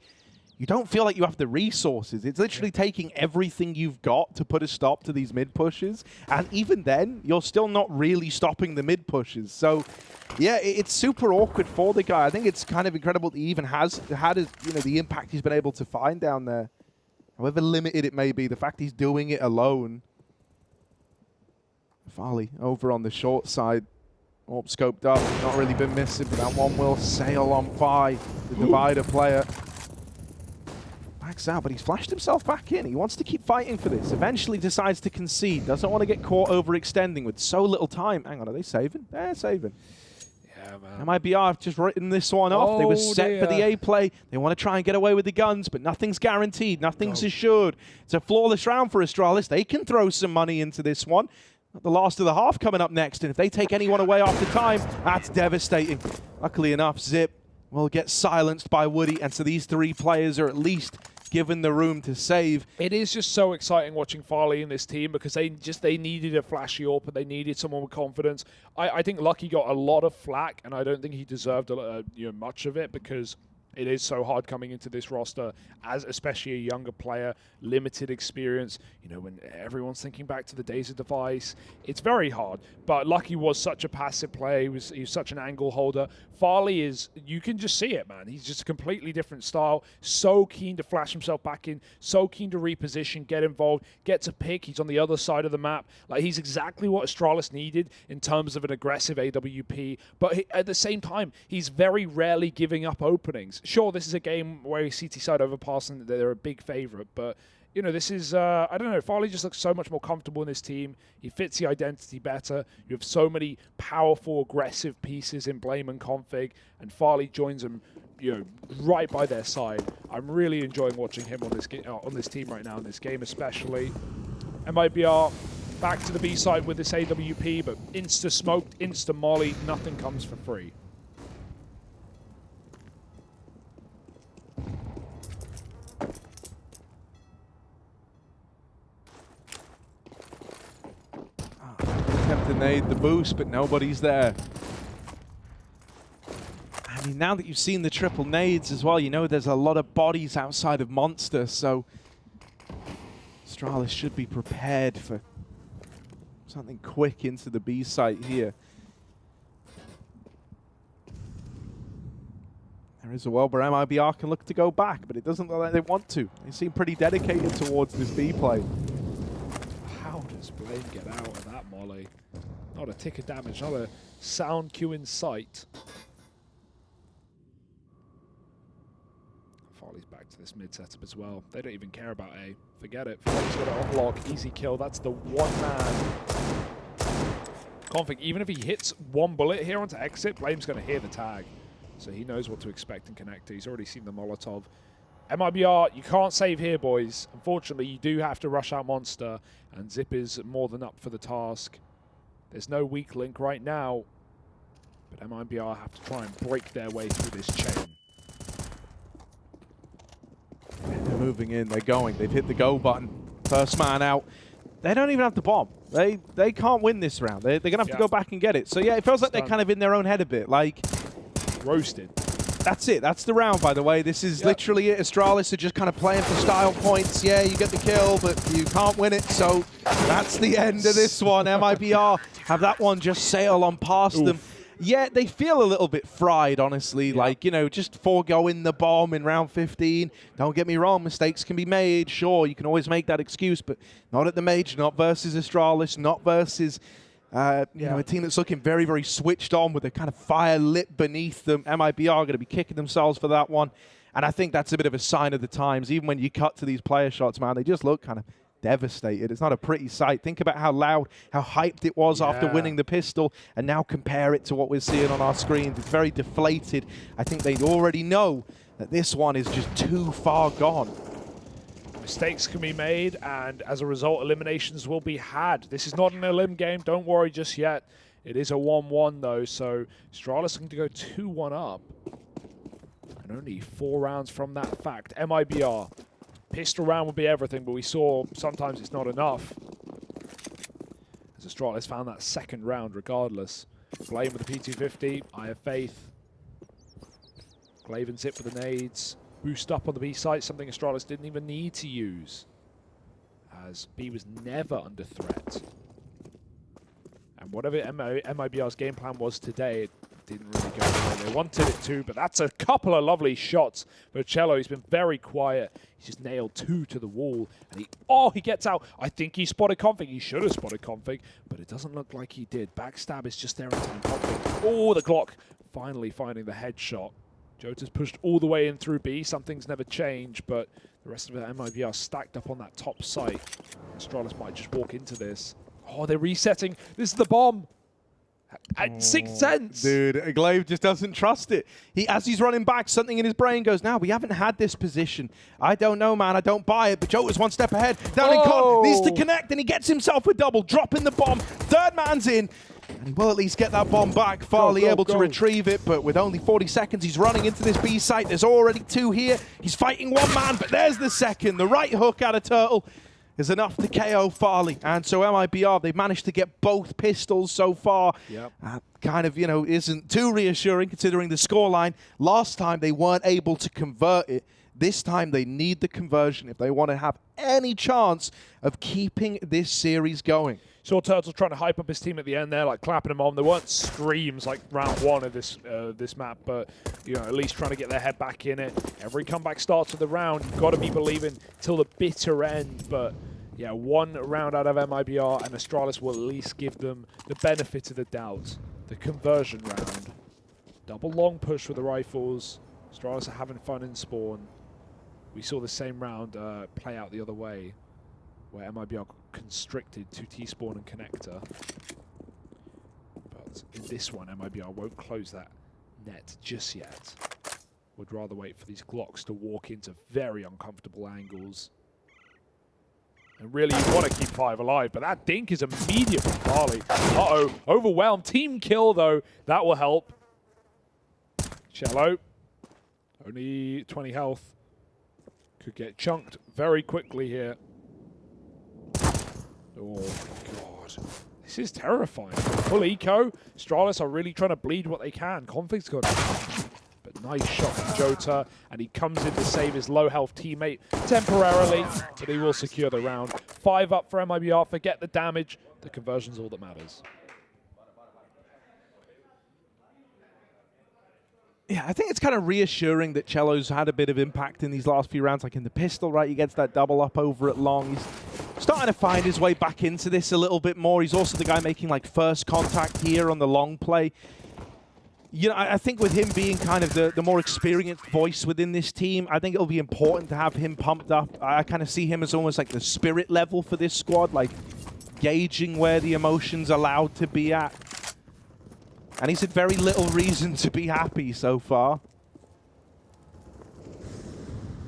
you don't feel like you have the resources. It's literally taking everything you've got to put a stop to these mid pushes. And even then, you're still not really stopping the mid pushes. So, yeah, it's super awkward for the guy. I think it's kind of incredible that he even has had the impact he's been able to find down there. However limited it may be, the fact he's doing it alone. Farley over on the short side. Orb scoped up, not really been missing, but that one will sail on by the Divider player. Backs out, but he's flashed himself back in. He wants to keep fighting for this. Eventually decides to concede. Doesn't want to get caught overextending with so little time. Hang on, are they saving? They're saving. Yeah, man. MIBR have just written this one off. They were set for the A play. They want to try and get away with the guns, but nothing's guaranteed. Nothing's assured. It's a flawless round for Astralis. They can throw some money into this one. The last of the half coming up next, and if they take anyone away after time, that's devastating. Luckily enough, Zip will get silenced by Woody, and so these three players are at least given the room to save. It is just so exciting watching Farley in this team because they needed a flashy AWP, but they needed someone with confidence. I think Lucky got a lot of flack, and I don't think he deserved much of it because it is so hard coming into this roster as especially a younger player, limited experience. You know, when everyone's thinking back to the days of Device, it's very hard. But Lucky was such a passive player. He was such an angle holder. Farley is, you can just see it, man. He's just a completely different style. So keen to flash himself back in. So keen to reposition, get involved, get to pick. He's on the other side of the map. Like, he's exactly what Astralis needed in terms of an aggressive AWP. But at the same time, he's very rarely giving up openings. Sure, this is a game where he's CT side overpassing. They're a big favorite, but you know, this is, I don't know, Farley just looks so much more comfortable in this team. He fits the identity better. You have so many powerful, aggressive pieces in Blame and Config, and Farley joins them, you know, right by their side. I'm really enjoying watching him on this team right now, in this game especially. MIBR back to the B side with this AWP, but insta-smoked, insta-molly, nothing comes for free. Attempt to nade the boost, but nobody's there. I mean, now that you've seen the triple nades as well, you know there's a lot of bodies outside of Monster, so Astralis should be prepared for something quick into the B site here. There is a world where MIBR can look to go back, but it doesn't look like they want to. They seem pretty dedicated towards this B play. How does Blame get out of that molly? Not a tick of damage, not a sound cue in sight. Farley's back to this mid setup as well. They don't even care about A. Forget it. Farley's got to unlock, easy kill. That's the one man. Config, even if he hits one bullet here onto exit, Blame's going to hear the tag. So he knows what to expect and connect to. He's already seen the Molotov. MIBR, you can't save here, boys. Unfortunately, you do have to rush out Monster, and Zip is more than up for the task. There's no weak link right now, but MIBR have to try and break their way through this chain. They're moving in, they're going, they've hit the go button. First man out. They don't even have the bomb. They can't win this round. They're going to have to go back and get it. So yeah, it feels like they're kind of in their own head a bit. Like, roasted. That's it. That's the round, by the way. This is literally it. Astralis are just kind of playing for style points. Yeah, you get the kill, but you can't win it. So that's the end of this one. MIBR have that one just sail on past them. Yeah, they feel a little bit fried, honestly. Like, you know, just foregoing the bomb in round 15. Don't get me wrong, mistakes can be made. Sure, you can always make that excuse, but not at the Major, not versus Astralis, not versus... you know, a team that's looking very, very switched on with a kind of fire lit beneath them. MIBR are going to be kicking themselves for that one. And I think that's a bit of a sign of the times. Even when you cut to these player shots, man, they just look kind of devastated. It's not a pretty sight. Think about how loud, how hyped it was after winning the pistol, and now compare it to what we're seeing on our screens. It's very deflated. I think they already know that this one is just too far gone. Mistakes can be made, and as a result, eliminations will be had. This is not an elim game. Don't worry just yet. It is a 1-1, though, so Astralis looking to go 2-1 up. And only 4 rounds from that fact. MIBR. Pistol round would be everything, but we saw sometimes it's not enough. As Astralis found that second round regardless. Blame with the P250. I have faith. Glaven's hit for the nades. Boost up on the B site, something Astralis didn't even need to use, as B was never under threat. And whatever MIBR's game plan was today, it didn't really go the way they wanted it to, but that's a couple of lovely shots for Cello. He's been very quiet. He's just nailed 2 to the wall, and he gets out. I think he spotted Config. He should have spotted Config, but it doesn't look like he did. Backstab is just there in time. Config. Oh, the Glock finally finding the headshot. Jota's pushed all the way in through B. Something's never changed, but the rest of the MIB are stacked up on that top site. Astralis might just walk into this. Oh, they're resetting. This is the bomb. At 6 cents. Dude, Glaive just doesn't trust it. As he's running back, something in his brain goes, now we haven't had this position. I don't know, man. I don't buy it. But Jota's 1 step ahead. Down in con, needs to connect, and he gets himself a double, dropping the bomb. Third man's in. And he will at least get that bomb back. Farley able to retrieve it, but with only 40 seconds, he's running into this B site. There's already 2 here. He's fighting 1 man, but there's the second. The right hook out of Turtle is enough to KO Farley. And so MIBR, they've managed to get both pistols so far. Yep. Kind of, isn't too reassuring considering the scoreline. Last time, they weren't able to convert it. This time, they need the conversion if they want to have any chance of keeping this series going. Saw Turtle trying to hype up his team at the end there, like clapping them on. There weren't screams like round 1 of this map, but at least trying to get their head back in it. Every comeback starts with a round. You've got to be believing till the bitter end. But yeah, 1 round out of MIBR, and Astralis will at least give them the benefit of the doubt. The conversion round. Double long push with the rifles. Astralis are having fun in spawn. We saw the same round play out the other way, where MIBR constricted to T-spawn and connector. But in this one, MIBR won't close that net just yet. Would rather wait for these Glocks to walk into very uncomfortable angles. And really, you want to keep 5 alive, but that dink is immediate from Farley. Uh-oh, overwhelmed. Team kill, though. That will help. Cello, only 20 health. Could get chunked very quickly here. Oh, God. This is terrifying. Full eco. Astralis are really trying to bleed what they can. Config's got it. But nice shot from Jota. And he comes in to save his low-health teammate temporarily. But he will secure the round. 5 up for MIBR. Forget the damage. The conversion's all that matters. Yeah, I think it's kind of reassuring that Cello's had a bit of impact in these last few rounds. Like in the pistol, right? He gets that double up over at long. He's starting to find his way back into this a little bit more. He's also the guy making like first contact here on the long play. I think with him being kind of the more experienced voice within this team, I think it'll be important to have him pumped up. I kind of see him as almost like the spirit level for this squad, like gauging where the emotion's allowed to be at. And he's had very little reason to be happy so far.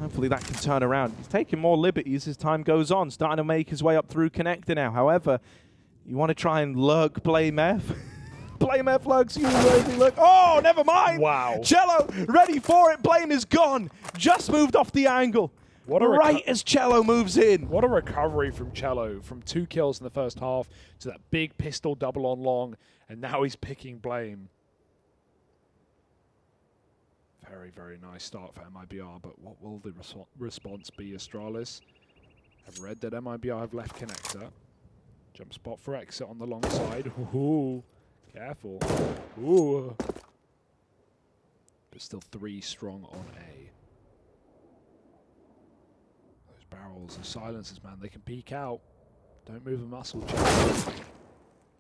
Hopefully that can turn around. He's taking more liberties as time goes on, starting to make his way up through connector now. However, you want to try and lurk Blame F. Blame F lurks, you lazy lurk. Oh, never mind. Wow. Cello, ready for it. Blame is gone. Just moved off the angle. Right as Cello moves in. What a recovery from Cello. From 2 kills in the first half to that big pistol double on long. And now he's picking Blame. Very, very nice start for MIBR. But what will the response be, Astralis? I've read that MIBR have left connector. Jump spot for exit on the long side. Ooh, careful. Ooh. But still 3 strong on A. Those barrels are silencers, man. They can peek out. Don't move a muscle, Cello.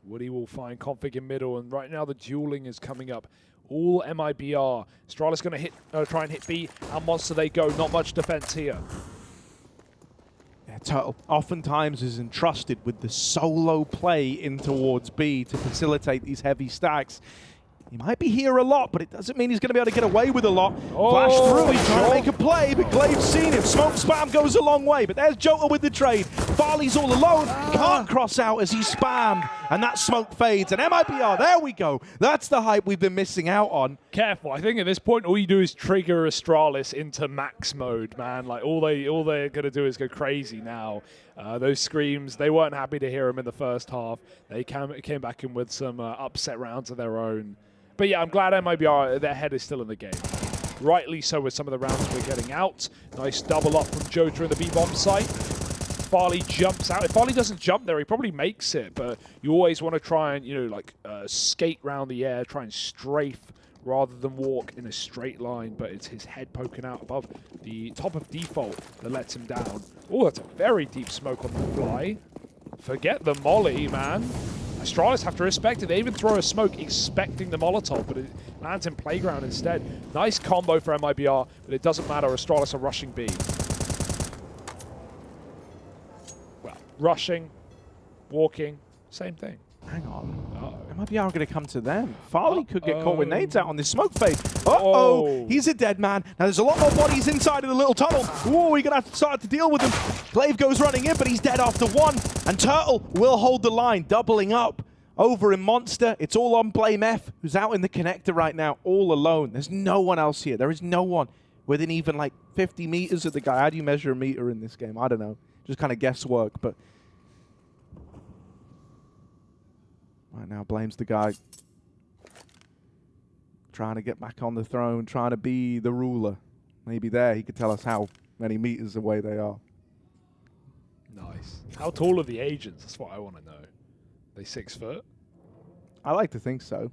Woody will find Config in middle, and right now the dueling is coming up. All MIBR. Astralis going to try and hit B. How monster they go. Not much defense here. Yeah, Turtle oftentimes is entrusted with the solo play in towards B to facilitate these heavy stacks. He might be here a lot, but it doesn't mean he's going to be able to get away with a lot. Flash through, he's trying to make a play, but Glaive's seen him. Smoke spam goes a long way, but there's Jota with the trade. Farley's all alone, can't cross out as he's spammed, and that smoke fades. And MIBR, there we go. That's the hype we've been missing out on. Careful, I think at this point, all you do is trigger Astralis into max mode, man. Like, all they're going to do is go crazy now. Those screams, they weren't happy to hear them in the first half. They came back in with some upset rounds of their own. But yeah, I'm glad MIBR, their head is still in the game. Rightly so with some of the rounds we're getting out. Nice double up from Jota in the B-bomb site. Farley jumps out. If Farley doesn't jump there, he probably makes it, but you always want to try and, you know, like skate round the air, try and strafe rather than walk in a straight line, but it's his head poking out above the top of default that lets him down. Oh, that's a very deep smoke on the fly. Forget the molly, man. Astralis have to respect it. They even throw a smoke expecting the Molotov, but it lands in playground instead. Nice combo for MIBR, but it doesn't matter. Astralis are rushing B. Well, rushing, walking, same thing. Hang on. Uh-oh. MIBR are going to come to them. Farley could get caught with nades out on this smoke fade. Uh-oh. He's a dead man. Now, there's a lot more bodies inside of the little tunnel. Whoa, we're going to have to start to deal with him. Glaive goes running in, but he's dead after one. And Turtle will hold the line, doubling up over in Monster. It's all on Blame F, who's out in the connector right now, all alone. There's no one else here. There is no one within even like 50 meters of the guy. How do you measure a meter in this game? I don't know. Just kind of guesswork, but right now, Blame's the guy trying to get back on the throne, trying to be the ruler. Maybe there he could tell us how many meters away they are. Nice. How tall are the agents? That's what I want to know. They 6 foot? I like to think so.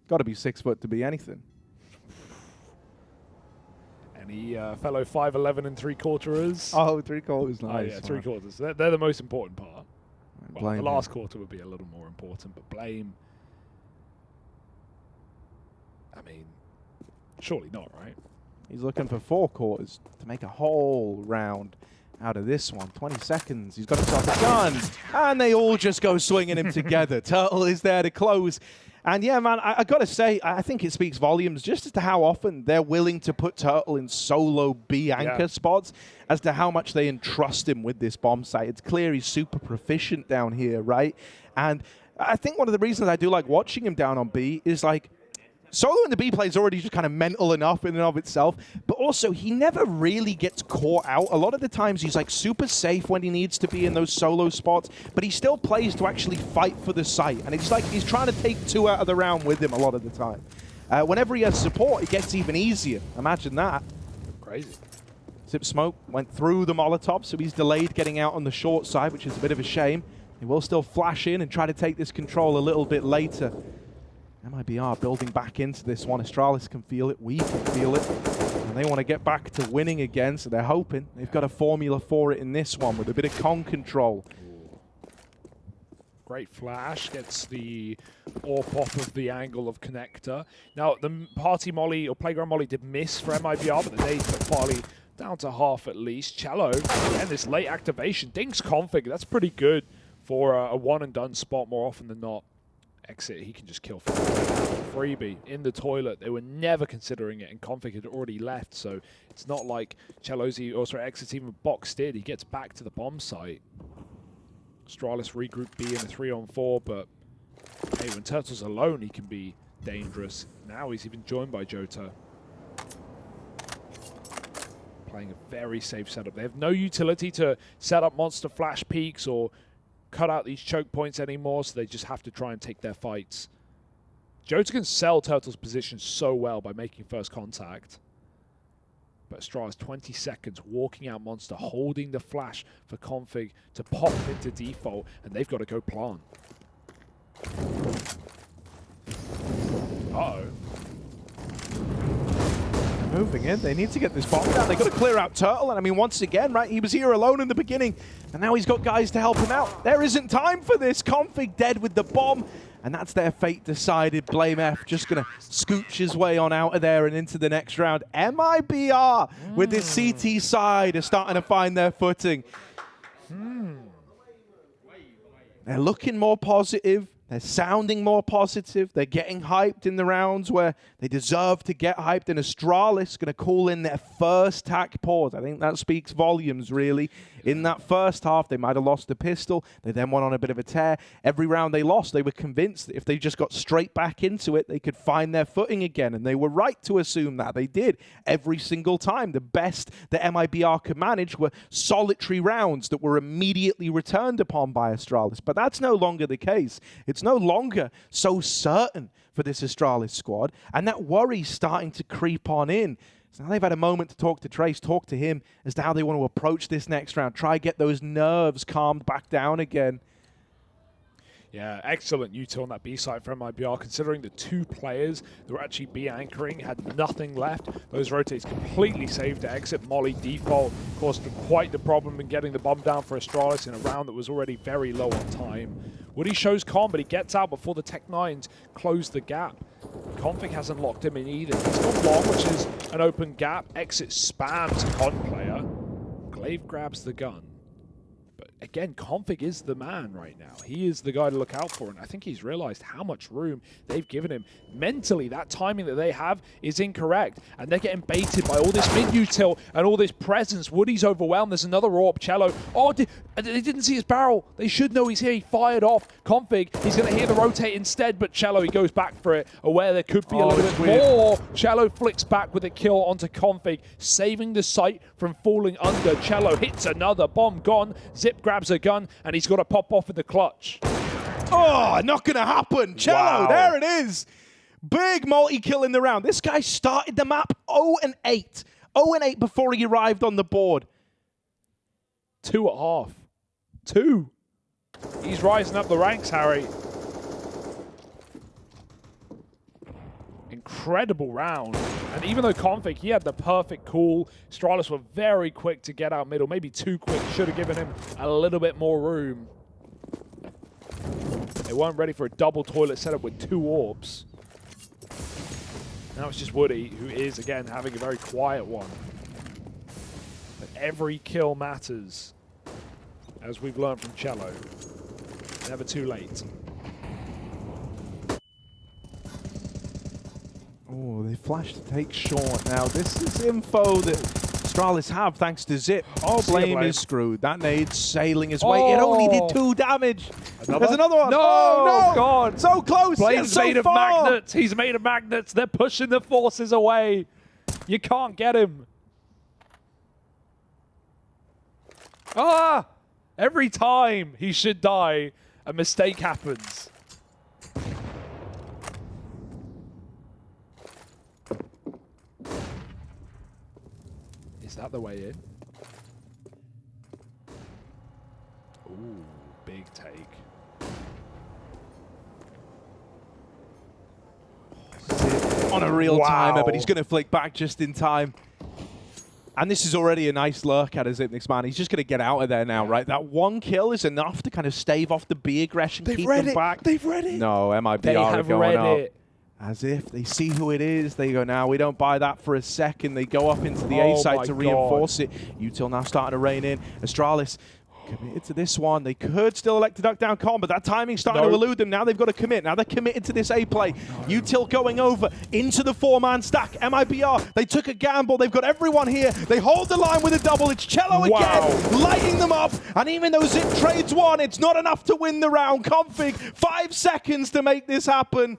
Got to be 6 foot to be anything. Any fellow 5'11" and 3/4ers? Oh, 3/4, nice. Oh, yeah, 3/4. They're the most important part. Well, Blame the last quarter would be a little more important, but Blame, I mean, surely not, right? He's looking for 4 quarters to make a whole round out of this one. 20 seconds. He's got himself a gun. And they all just go swinging him together. Turtle is there to close. And yeah, man, I got to say, I think it speaks volumes just as to how often they're willing to put Turtle in solo B anchor spots, as to how much they entrust him with this bomb site. It's clear he's super proficient down here, right? And I think one of the reasons I do like watching him down on B is like, solo in the B play is already just kind of mental enough in and of itself, but also he never really gets caught out. A lot of the times he's like super safe when he needs to be in those solo spots, but he still plays to actually fight for the site. And it's like he's trying to take 2 out of the round with him a lot of the time. Whenever he has support, it gets even easier. Imagine that. Crazy. Zip Smoke went through the Molotov, so he's delayed getting out on the short side, which is a bit of a shame. He will still flash in and try to take this control a little bit later. MIBR building back into this one. Astralis can feel it. We can feel it. And they want to get back to winning again, so they're hoping. They've got a formula for it in this one with a bit of con control. Great flash. Gets the AWP off of the angle of connector. Now, the party molly or playground molly did miss for MIBR, but the nade put Farley down to half at least. Cello, again, this late activation. Dinks config. That's pretty good for a one-and-done spot more often than not. Exit, he can just kill Freebie in the toilet. They were never considering it, and Config had already left, so it's not like Cello's also Exit even boxed in. He gets back to the bomb site. Astralis regroup B in a 3-on-4, but hey, when Turtle's alone, he can be dangerous. Now he's even joined by Jota. Playing a very safe setup. They have no utility to set up monster flash peaks or cut out these choke points anymore, so they just have to try and take their fights. Jota can sell Turtle's position so well by making first contact. But Astralis 20 seconds, walking out monster, holding the flash for Config to pop into default, and they've got to go plant. Uh-oh. Moving in. They need to get this bomb down. They've got to clear out Turtle. And I mean, once again, right, he was here alone in the beginning, and now he's got guys to help him out. There isn't time for this. Config dead with the bomb, and that's their fate decided. Blame F just going to scooch his way on out of there and into the next round. MIBR with this CT side are starting to find their footing. They're looking more positive. They're sounding more positive. They're getting hyped in the rounds where they deserve to get hyped. And Astralis going to call in their first tack pause. I think that speaks volumes, really. In that first half, they might have lost the pistol. They then went on a bit of a tear. Every round they lost, they were convinced that if they just got straight back into it, they could find their footing again. And they were right to assume that. They did every single time. The best that MIBR could manage were solitary rounds that were immediately returned upon by Astralis. But that's no longer the case. It's no longer so certain for this Astralis squad, and that worry's starting to creep on in. So now they've had a moment to talk to Trace, talk to him as to how they want to approach this next round. Try get those nerves calmed back down again. Yeah, excellent util on that B side from MIBR, considering the 2 players that were actually B anchoring had nothing left. Those rotates completely saved the exit. Molly default caused quite the problem in getting the bomb down for Astralis in a round that was already very low on time. Woody shows Con, but he gets out before the Tech-9s close the gap. Config hasn't locked him in either. He's got long, which is an open gap. Exit spams a Con player. Glaive grabs the gun. Again, Config is the man right now. He is the guy to look out for, and I think he's realized how much room they've given him. Mentally, that timing that they have is incorrect, and they're getting baited by all this mid-util and all this presence. Woody's overwhelmed. There's another AWP. Cello. Oh, they didn't see his barrel. They should know he's here. He fired off. Config, he's going to hear the rotate instead, but Cello, he goes back for it, aware there could be a little bit more. Cello flicks back with a kill onto Config, saving the site from falling under. Cello hits another bomb, gone. Zip grabs a gun, and he's got to pop off in the clutch. Oh, not going to happen. Cello, Wow. there it is. Big multi-kill in the round. This guy started the map 0-8. 0-8 before he arrived on the board. 2 at half. 2. He's rising up the ranks, Harry. Incredible round. And even though Config, he had the perfect call, Astralis were very quick to get out middle. Maybe too quick. Should have given him a little bit more room. They weren't ready for a double toilet setup with 2 orbs. Now it's just Woody, who is, again, having a very quiet one. But every kill matters, as we've learned from Cello. Never too late. Oh, they flash to take short now. This is info that Astralis have thanks to Zip. Oh, Blame is screwed. That nade's sailing his way. It only did 2 damage. There's another one. No, oh, no. God. So close. Blame's so made far. of magnets. He's made of magnets. They're pushing the forces away. You can't get him. Ah! Every time he should die, a mistake happens. Is that the way in? Ooh, big take. On a real Wow. timer, but he's going to flick back just in time. And this is already a nice lurk at Zipnik's man. He's just going to get out of there now, right? That 1 kill is enough to kind of stave off the B aggression, keep them back. They've read it. No, MIBR They are have going read up. it. As if they see who it is. They go, now we don't buy that for a second. They go up into the A Oh site my to God. reinforce it. Util now starting to rein in. Astralis committed to this one. They could still elect to duck down Con, but that timing's starting to elude them. Now they've got to commit. Now they're committed to this A play. Util going over into the 4-man stack. MIBR, they took a gamble. They've got everyone here. They hold the line with a double. It's Cello again, lighting them up. And even though Zip trades 1, it's not enough to win the round. Config, 5 seconds to make this happen.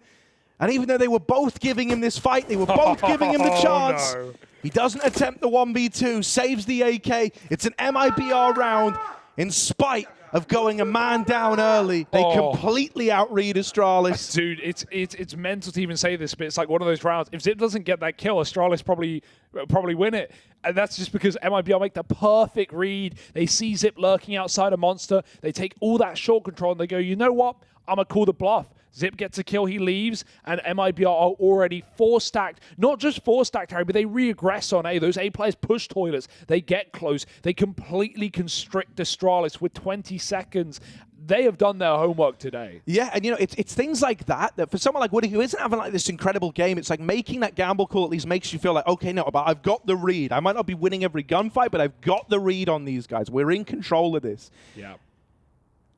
And even though they were both giving him this fight, they were both giving him the chance. No. He doesn't attempt the 1v2, saves the AK. It's an MIBR round. In spite of going a man down early, they completely outread Astralis. Dude, it's mental to even say this, but it's like one of those rounds. If Zip doesn't get that kill, Astralis probably win it. And that's just because MIBR make the perfect read. They see Zip lurking outside a monster. They take all that short control and they go, you know what? I'm going to call the bluff. Zip gets a kill, he leaves, and MIBR are already 4-stacked. Not just 4-stacked, Harry, but they re-aggress on A. Those A players push toilets. They get close. They completely constrict Astralis with 20 seconds. They have done their homework today. Yeah, and you know, it's things like that for someone like Woody who isn't having like this incredible game, it's like making that gamble call at least makes you feel like, okay, no, but I've got the read. I might not be winning every gunfight, but I've got the read on these guys. We're in control of this. Yeah.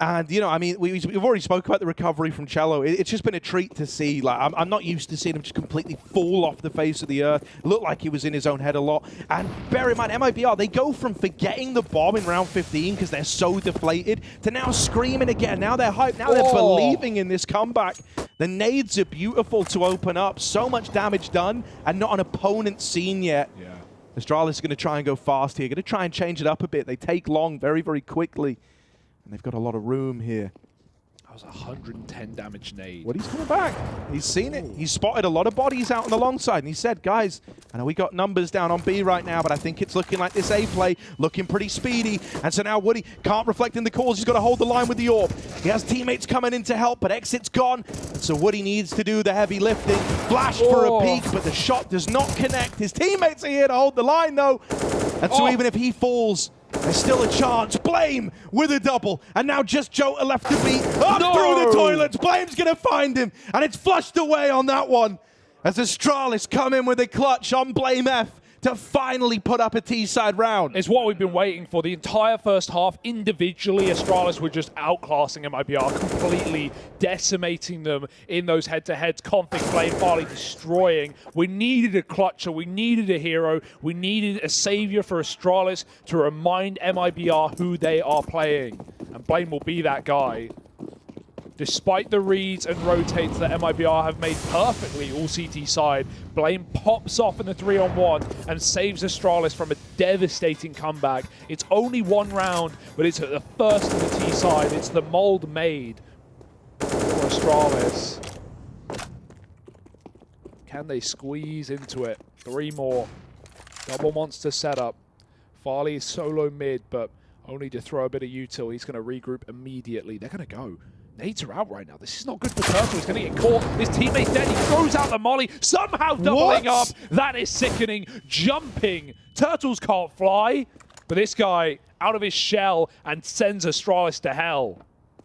And, you know, I mean, we've already spoke about the recovery from Cello. It's just been a treat to see. Like, I'm not used to seeing him just completely fall off the face of the earth. Looked like he was in his own head a lot. And bear in mind, MIBR, they go from forgetting the bomb in round 15 because they're so deflated to now screaming again. Now they're hyped. Now they're believing in this comeback. The nades are beautiful to open up. So much damage done and not an opponent seen yet. Yeah. Astralis is going to try and go fast here. Going to try and change it up a bit. They take long very, very quickly. And they've got a lot of room here. was 110 damage nade. What, he's coming back. He's seen it. He's spotted a lot of bodies out on the long side. And he said, guys, I know we got numbers down on B right now, but I think it's looking like this A play looking pretty speedy. And so now Woody can't reflect in the calls. He's got to hold the line with the orb. He has teammates coming in to help, but Exit's gone. And so Woody needs to do the heavy lifting. Flashed for a peek, but the shot does not connect. His teammates are here to hold the line, though. And so even if he falls, there's still a chance. Blame with a double. And now just Jota left to beat. Up through the toilets. Blame's going to find him. And it's flushed away on that one. As Astralis come in with a clutch on Blame F to finally put up a T-side round. It's what we've been waiting for. The entire first half, individually, Astralis were just outclassing MIBR, completely decimating them in those head-to-heads. Config Flame finally destroying. We needed a clutcher. We needed a hero. We needed a savior for Astralis to remind MIBR who they are playing. And Blame will be that guy. Despite the reads and rotates that MIBR have made perfectly all CT side, Blame pops off in the 3-on-1 and saves Astralis from a devastating comeback. It's only one round, but it's at the first of the T side. It's the mold made for Astralis. Can they squeeze into it? 3 more. Double monster setup. Farley is solo mid, but only to throw a bit of util. He's going to regroup immediately. They're going to go. Nades are out right now. This is not good for Turtle. He's going to get caught. His teammate's dead. He throws out the molly, somehow doubling up. That is sickening. Jumping. Turtles can't fly. But this guy out of his shell and sends Astralis to hell.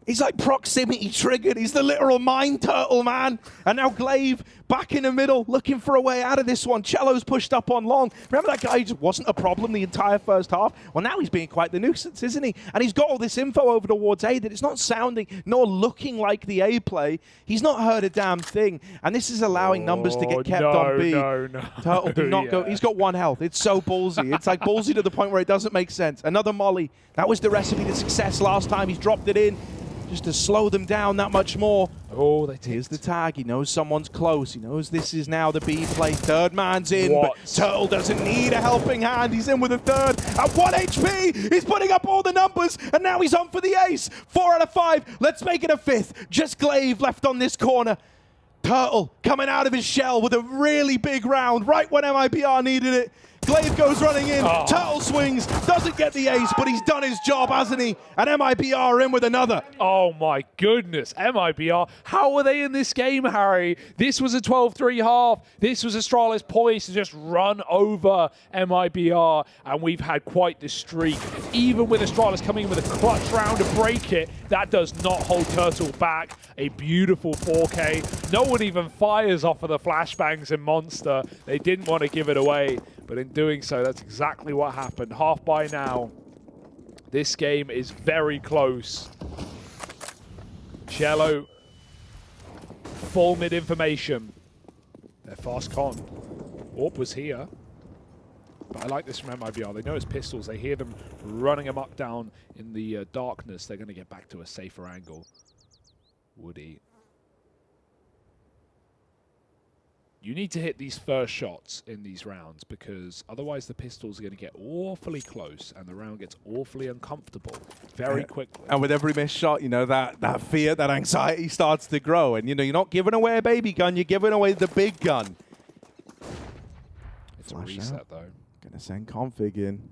He's like proximity triggered. He's the literal mind turtle, man. And now Glaive back in the middle, looking for a way out of this one. Cello's pushed up on long. Remember that guy just wasn't a problem the entire first half? Well, now he's being quite the nuisance, isn't he? And he's got all this info over towards A that it's not sounding nor looking like the A play. He's not heard a damn thing. And this is allowing numbers to get kept on B. No. Turtle did not go. He's got 1 health. It's so ballsy. It's like ballsy to the point where it doesn't make sense. Another molly. That was the recipe to success last time. He's dropped it in, just to slow them down that much more. Oh, they Here's the tag. He knows someone's close. He knows this is now the B play. Third man's in, but Turtle doesn't need a helping hand. He's in with a third. At 1 HP, he's putting up all the numbers, and now he's on for the ace. 4 out of 5. Let's make it a 5th. Just Glaive left on this corner. Turtle coming out of his shell with a really big round right when MIBR needed it. Glaive goes running in, Turtle swings, doesn't get the ace, but he's done his job, hasn't he? And MIBR are in with another. Oh my goodness, MIBR, how are they in this game, Harry? This was a 12-3 half. This was Astralis poised to just run over MIBR, and we've had quite the streak. Even with Astralis coming in with a clutch round to break it, that does not hold Turtle back. A beautiful 4K. No one even fires off of the flashbangs in Monster. They didn't want to give it away. But in doing so, that's exactly what happened. Half by now. This game is very close. Cello, full mid information. They're fast con. Orb was here. But I like this from MIBR. They know it's pistols. They hear them running amok down in the darkness. They're going to get back to a safer angle. Woody. You need to hit these first shots in these rounds because otherwise the pistols are going to get awfully close and the round gets awfully uncomfortable very quickly. And with every missed shot, you know, that fear, that anxiety starts to grow. And, you know, you're not giving away a baby gun, you're giving away the big gun. It's a reset, though. Going to send Config in.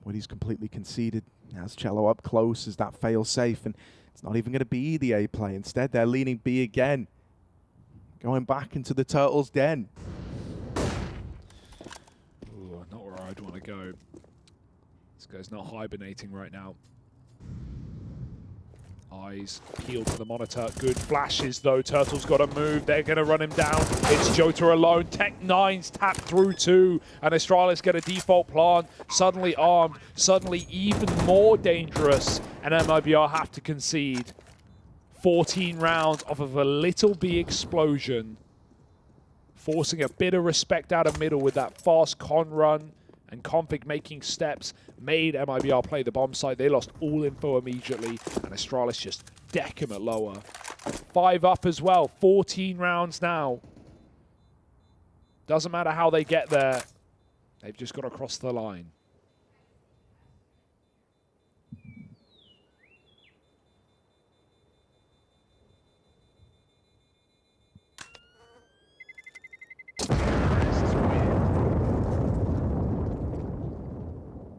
Woody's completely conceded. Has Cello up close as that fails safe. And it's not even going to be the A play. Instead, they're leaning B again. Going back into the Turtles' den. Ooh, not where I'd want to go. This guy's not hibernating right now. Eyes peeled to the monitor. Good flashes, though. Turtle's got to move. They're going to run him down. It's Jota alone. Tech-9's tapped through 2. And Astralis get a default plant. Suddenly armed. Suddenly even more dangerous. And MIBR have to concede. 14 rounds off of a little B explosion. Forcing a bit of respect out of middle with that fast con run. And Config making steps made MIBR play the bomb site. They lost all info immediately. And Astralis just deck him at lower. 5 up as well. 14 rounds now. Doesn't matter how they get there. They've just got to cross the line.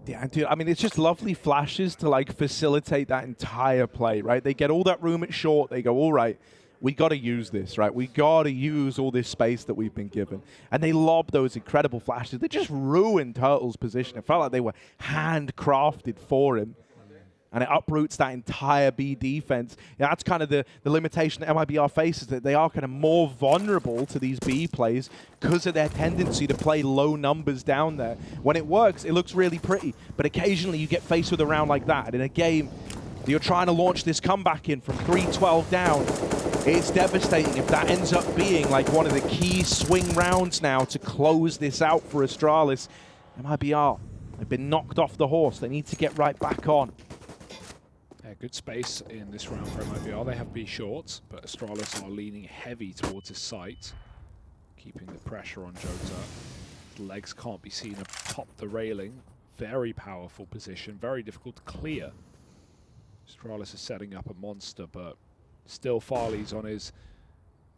Yeah, dude, I mean, it's just lovely flashes to, like, facilitate that entire play, right? They get all that room at short. They go, all right, we got to use this, right? We got to use all this space that we've been given. And they lob those incredible flashes. They just ruined Turtle's position. It felt like they were handcrafted for him. And it uproots that entire B defense. Yeah, that's kind of the limitation that MIBR faces, that they are kind of more vulnerable to these B plays because of their tendency to play low numbers down there. When it works, it looks really pretty. But occasionally you get faced with a round like that. In a game that you're trying to launch this comeback in from 3-12 down, it's devastating if that ends up being like one of the key swing rounds now to close this out for Astralis. MIBR, they've been knocked off the horse. They need to get right back on. Yeah, good space in this round for MIBR. They have B shorts, but Astralis are leaning heavy towards his site, keeping the pressure on Jota. His legs can't be seen atop the railing. Very powerful position, very difficult to clear. Astralis is setting up a monster, but still Farley's on his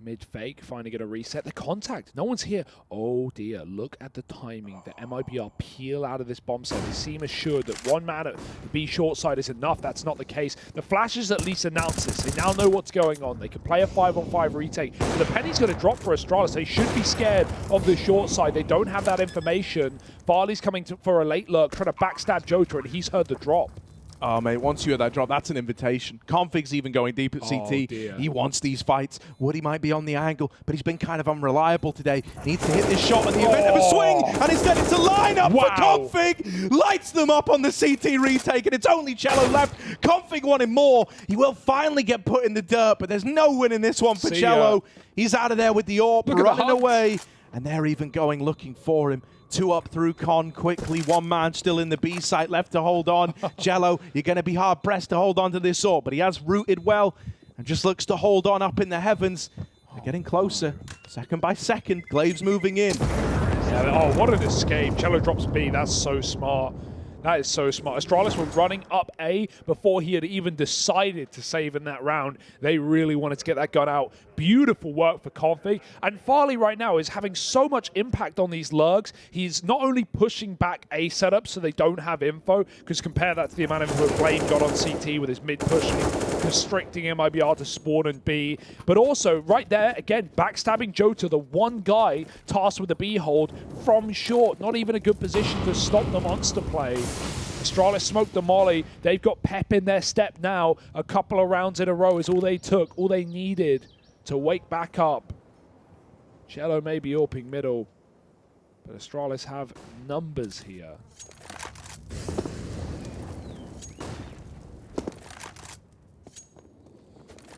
mid-fake, finally get a reset. The contact, no one's here. Oh dear, look at the timing. The MIBR peel out of this bomb site. They seem assured that one man at the B short side is enough. That's not the case. The flashes at least announce this. They now know what's going on. They can play a 5-on-5 retake. But the penny's going to drop for Astralis. They should be scared of the short side. They don't have that information. Farley's coming for a late lurk, trying to backstab Jota, and he's heard the drop. Oh, mate, once you hear that drop, that's an invitation. Config's even going deep at CT. Dear. He wants these fights. Woody might be on the angle, but he's been kind of unreliable today. Needs to hit this shot on the event of a swing, and instead it's a lineup for Config. Lights them up on the CT retake, and it's only Cello left. Config wanted more. He will finally get put in the dirt, but there's no win in this one for Cello. He's out of there with the AWP, running away, and they're even going looking for him. 2 up through Con quickly. One man still in the B site left to hold on. Jello, you're going to be hard pressed to hold on to this AWP, but he has rooted well and just looks to hold on up in the heavens. They're getting closer, second by second. Glaive's moving in. Yeah, oh, what an escape. Cello drops B. That's so smart. That is so smart. Astralis were running up A before he had even decided to save in that round. They really wanted to get that gun out. Beautiful work for Config. And Farley right now is having so much impact on these lurgs. He's not only pushing back A setups so they don't have info, because compare that to the amount of info Blade got on CT with his mid pushing, constricting MIBR to spawn and B. But also, right there, again, backstabbing Jota, the one guy tasked with the B hold from short. Not even a good position to stop the monster play. Astralis smoked the molly. They've got pep in their step now. A couple of rounds in a row is all they took, all they needed to wake back up. Cello may be AWPing middle, but Astralis have numbers here.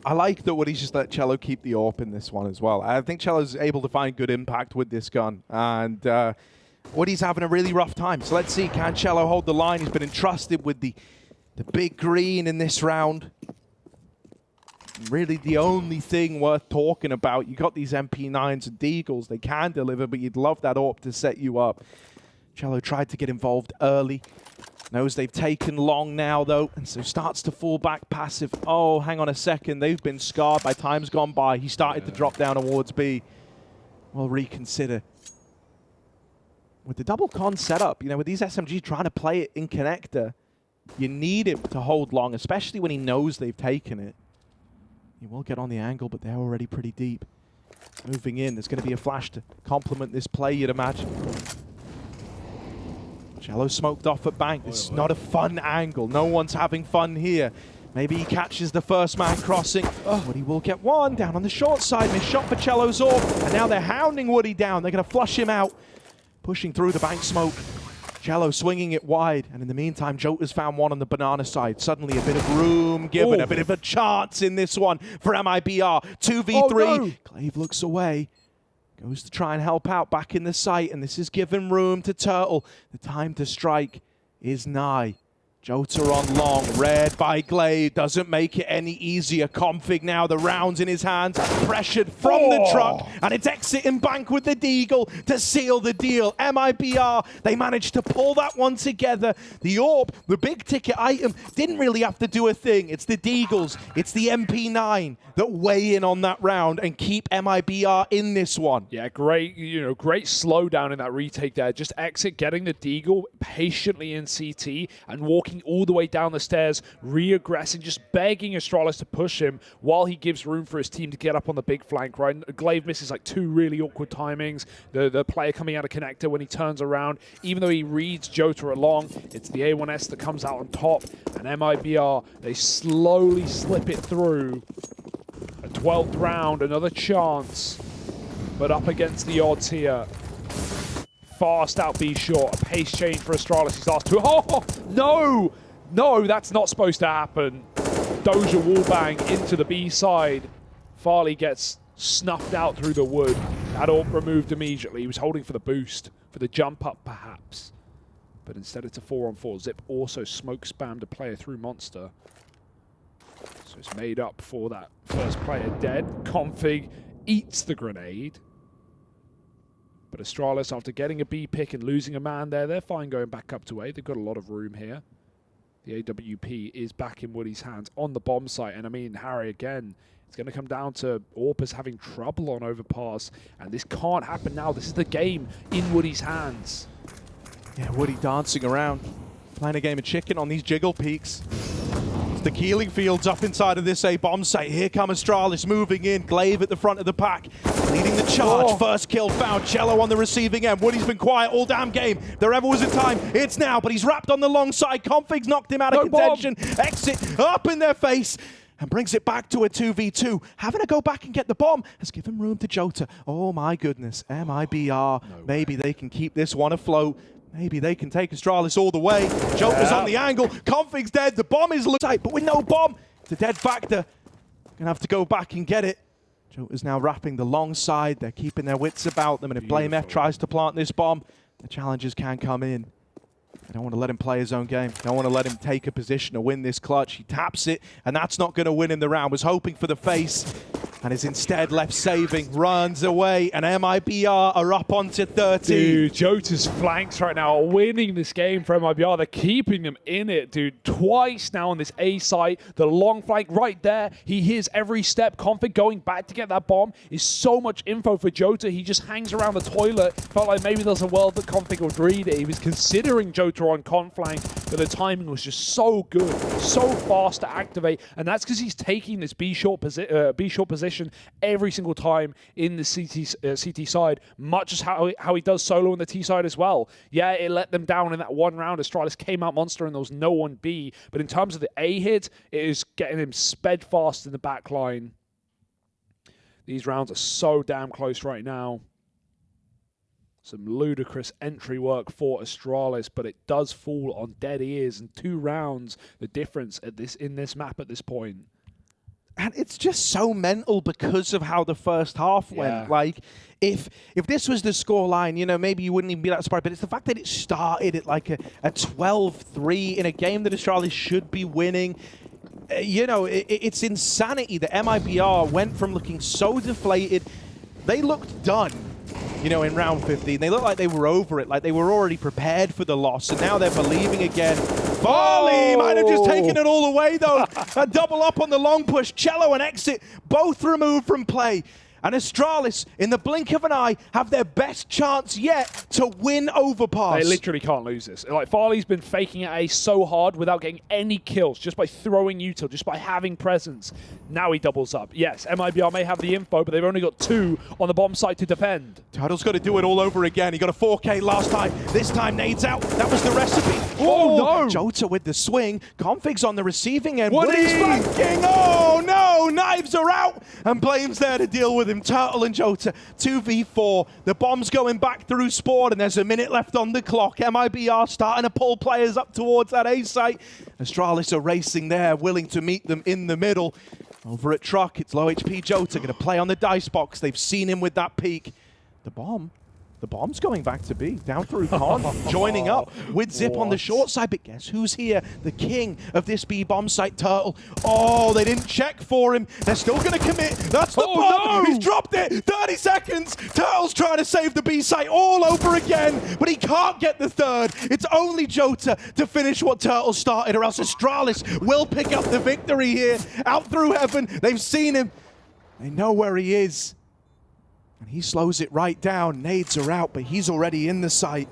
I like that Woody's just let Cello keep the AWP in this one as well. I think Cello's able to find good impact with this gun, and Woody's having a really rough time. So let's see, can Cello hold the line? He's been entrusted with the big green in this round. Really the only thing worth talking about. You got these MP9s and Deagles. They can deliver, but you'd love that AWP to set you up. Cello tried to get involved early. Knows they've taken long now, though, and so starts to fall back passive. Oh, hang on a second. They've been scarred by times gone by. He started to drop down towards B. We'll reconsider. With the double con setup, you know, with these SMGs trying to play it in connector, you need him to hold long, especially when he knows they've taken it. He will get on the angle, but they're already pretty deep. Moving in, there's going to be a flash to complement this play, you'd imagine. Cello smoked off at bank. This is not a fun angle. No one's having fun here. Maybe he catches the first man crossing. Oh, Woody will get one down on the short side. Missed shot for Cello's AWP. And now they're hounding Woody down. They're going to flush him out. Pushing through the bank smoke. Cello swinging it wide. And in the meantime, Jota's found one on the banana side. Suddenly a bit of room given. A bit of a chance in this one for MIBR. 2v3. Oh, no. Glaive looks away. Goes to try and help out back in the site. And this is giving room to Turtle. The time to strike is nigh. Jota on long, read by Glade, doesn't make it any easier. Config now, the rounds in his hands, pressured from the truck, and it's exit and bank with the Deagle to seal the deal. Mibr, they managed to pull that one together. The AWP, the big ticket item, didn't really have to do a thing. It's the Deagles, it's the MP9 that weigh in on that round and keep Mibr in this one. Yeah, great, great slowdown in that retake there. Just exit, getting the Deagle patiently in CT and walking all the way down the stairs, re-aggressing, just begging Astralis to push him while he gives room for his team to get up on the big flank, right? Glaive misses like 2 really awkward timings. The player coming out of connector when he turns around, even though he reads Jota along, it's the A1S that comes out on top, and Mibr, they slowly slip it through. A 12th round, another chance, but up against the odds here. Fast out B short, a pace change for Astralis. He's asked to, oh, no! No, that's not supposed to happen. Doja wallbang into the B side. Farley gets snuffed out through the wood. That AWP removed immediately. He was holding for the boost, for the jump up perhaps. But instead it's a 4-on-4. Zip also smoke spammed a player through Monster. So it's made up for that first player dead. Config eats the grenade. But Astralis, after getting a B pick and losing a man there, they're fine going back up to A. They've got a lot of room here. The AWP is back in Woody's hands on the bomb site. And I mean, Harry, again, it's going to come down to AWPers having trouble on overpass. And this can't happen now. This is the game in Woody's hands. Yeah, Woody dancing around, playing a game of chicken on these jiggle peaks. The Keeling fields up inside of this A bomb site. Here come Astralis moving in. Glaive at the front of the pack, leading the charge. First kill found. Cello on the receiving end. Woody's been quiet all damn game. If there ever was a time, it's now. But he's wrapped on the long side. Config's knocked him out of contention. Bomb. Exit up in their face and brings it back to a 2v2. Having to go back and get the bomb has given room to Jota. Oh my goodness. Mibr. Maybe they can keep this one afloat. Maybe they can take Astralis all the way. Joker's on the angle. Config's dead. The bomb is tight, but with no bomb, it's a dead factor. Gonna have to go back and get it. Joker's now wrapping the long side. They're keeping their wits about them, and if Blame F tries to plant this bomb, the challengers can come in. They don't want to let him play his own game. They don't want to let him take a position to win this clutch. He taps it, and that's not going to win in the round. Was hoping for the face, and is instead left saving, runs away, and Mibr are up onto 30. Dude, Jota's flanks right now are winning this game for Mibr. They're keeping them in it, dude. Twice now on this A site. The long flank right there. He hears every step. Config going back to get that bomb is so much info for Jota. He just hangs around the toilet. Felt like maybe there's a world that Config would read it. He was considering Jota on con flank, but the timing was just so good, so fast to activate, and that's because he's taking this B short position every single time in the CT side, much as how he does solo on the T side as well. Yeah, it let them down in that one round. Astralis came out monster and there was no one B, but in terms of the A hit, it is getting him sped fast in the back line. These rounds are so damn close right now. Some ludicrous entry work for Astralis, but it does fall on dead ears, and 2 rounds, the difference in this map at this point. And it's just so mental because of how the first half went. Like, if this was the scoreline, maybe you wouldn't even be that surprised, but it's the fact that it started at like a 12-3 in a game that Astralis should be winning. It's insanity that Mibr went from looking so deflated. They looked done. In round 15. They looked like they were over it, like they were already prepared for the loss, and now they're believing again. Farley might have just taken it all away, though. A double up on the long push. Cello and Exit both removed from play. And Astralis, in the blink of an eye, have their best chance yet to win overpass. They literally can't lose this. Like, Farley's been faking at A so hard without getting any kills, just by throwing util, just by having presence. Now he doubles up. Yes, Mibr may have the info, but they've only got 2 on the bomb site to defend. Tidal's got to do it all over again. He got a 4K last time. This time, nades out. That was the recipe. Oh, no! Jota with the swing. Config's on the receiving end. Woody's flanking. Oh, no! Knives are out. And Blame's there to deal with him. Turtle and Jota, 2v4. The bomb's going back through Spawn, and there's a minute left on the clock. Mibr starting to pull players up towards that A site. Astralis are racing there, willing to meet them in the middle. Over at Truck, it's low HP Jota, going to play on the dice box. They've seen him with that peak. The bomb The bomb's going back to B, down through Con, joining up with Zip on the short side, but guess who's here? The king of this B bomb site, Turtle. Oh, they didn't check for him. They're still going to commit. That's the bomb. No. He's dropped it. 30 seconds. Turtle's trying to save the B site all over again, but he can't get the third. It's only Jota to finish what Turtle started, or else Astralis will pick up the victory here. Out through heaven. They've seen him. They know where he is. And he slows it right down. Nades are out, but he's already in the site.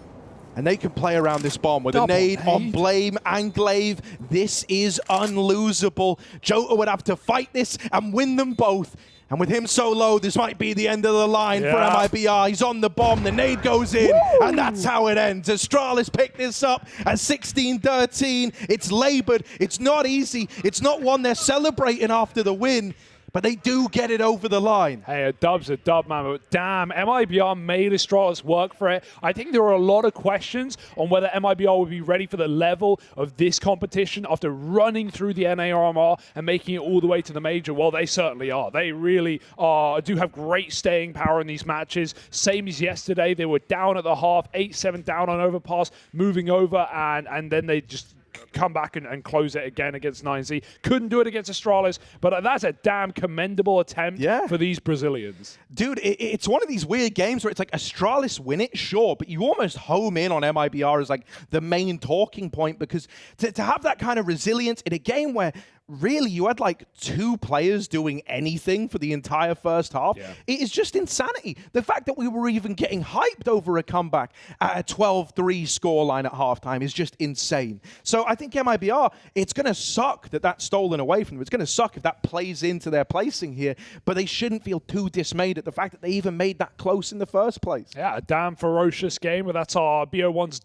And they can play around this bomb with a nade on Blame and Glaive. This is unlosable. Jota would have to fight this and win them both. And with him so low, this might be the end of the line for MIBR. He's on the bomb, the nade goes in, and that's how it ends. Astralis picked this up at 16-13. It's labored, it's not easy, it's not one they're celebrating after the win, but they do get it over the line. Hey, a dub's a dub, man. But damn, MIBR made Astralis work for it. I think there are a lot of questions on whether MIBR would be ready for the level of this competition after running through the NARMR and making it all the way to the major. Well, they certainly are. They really are. Do have great staying power in these matches. Same as yesterday. They were down at the half, 8-7 down on Overpass, moving over, and then they just come back and close it again against 9Z. Couldn't do it against Astralis, but that's a damn commendable attempt for these Brazilians. Dude, it's one of these weird games where it's like Astralis win it, sure, but you almost home in on MIBR as like the main talking point, because to have that kind of resilience in a game where really you had like 2 players doing anything for the entire first half, it is just insanity. The fact that we were even getting hyped over a comeback at a 12-3 scoreline at halftime is just insane. So I think MIBR, it's going to suck that that's stolen away from them. It's going to suck if that plays into their placing here, but they shouldn't feel too dismayed at the fact that they even made that close in the first place. Yeah, a damn ferocious game, but that's our BO1's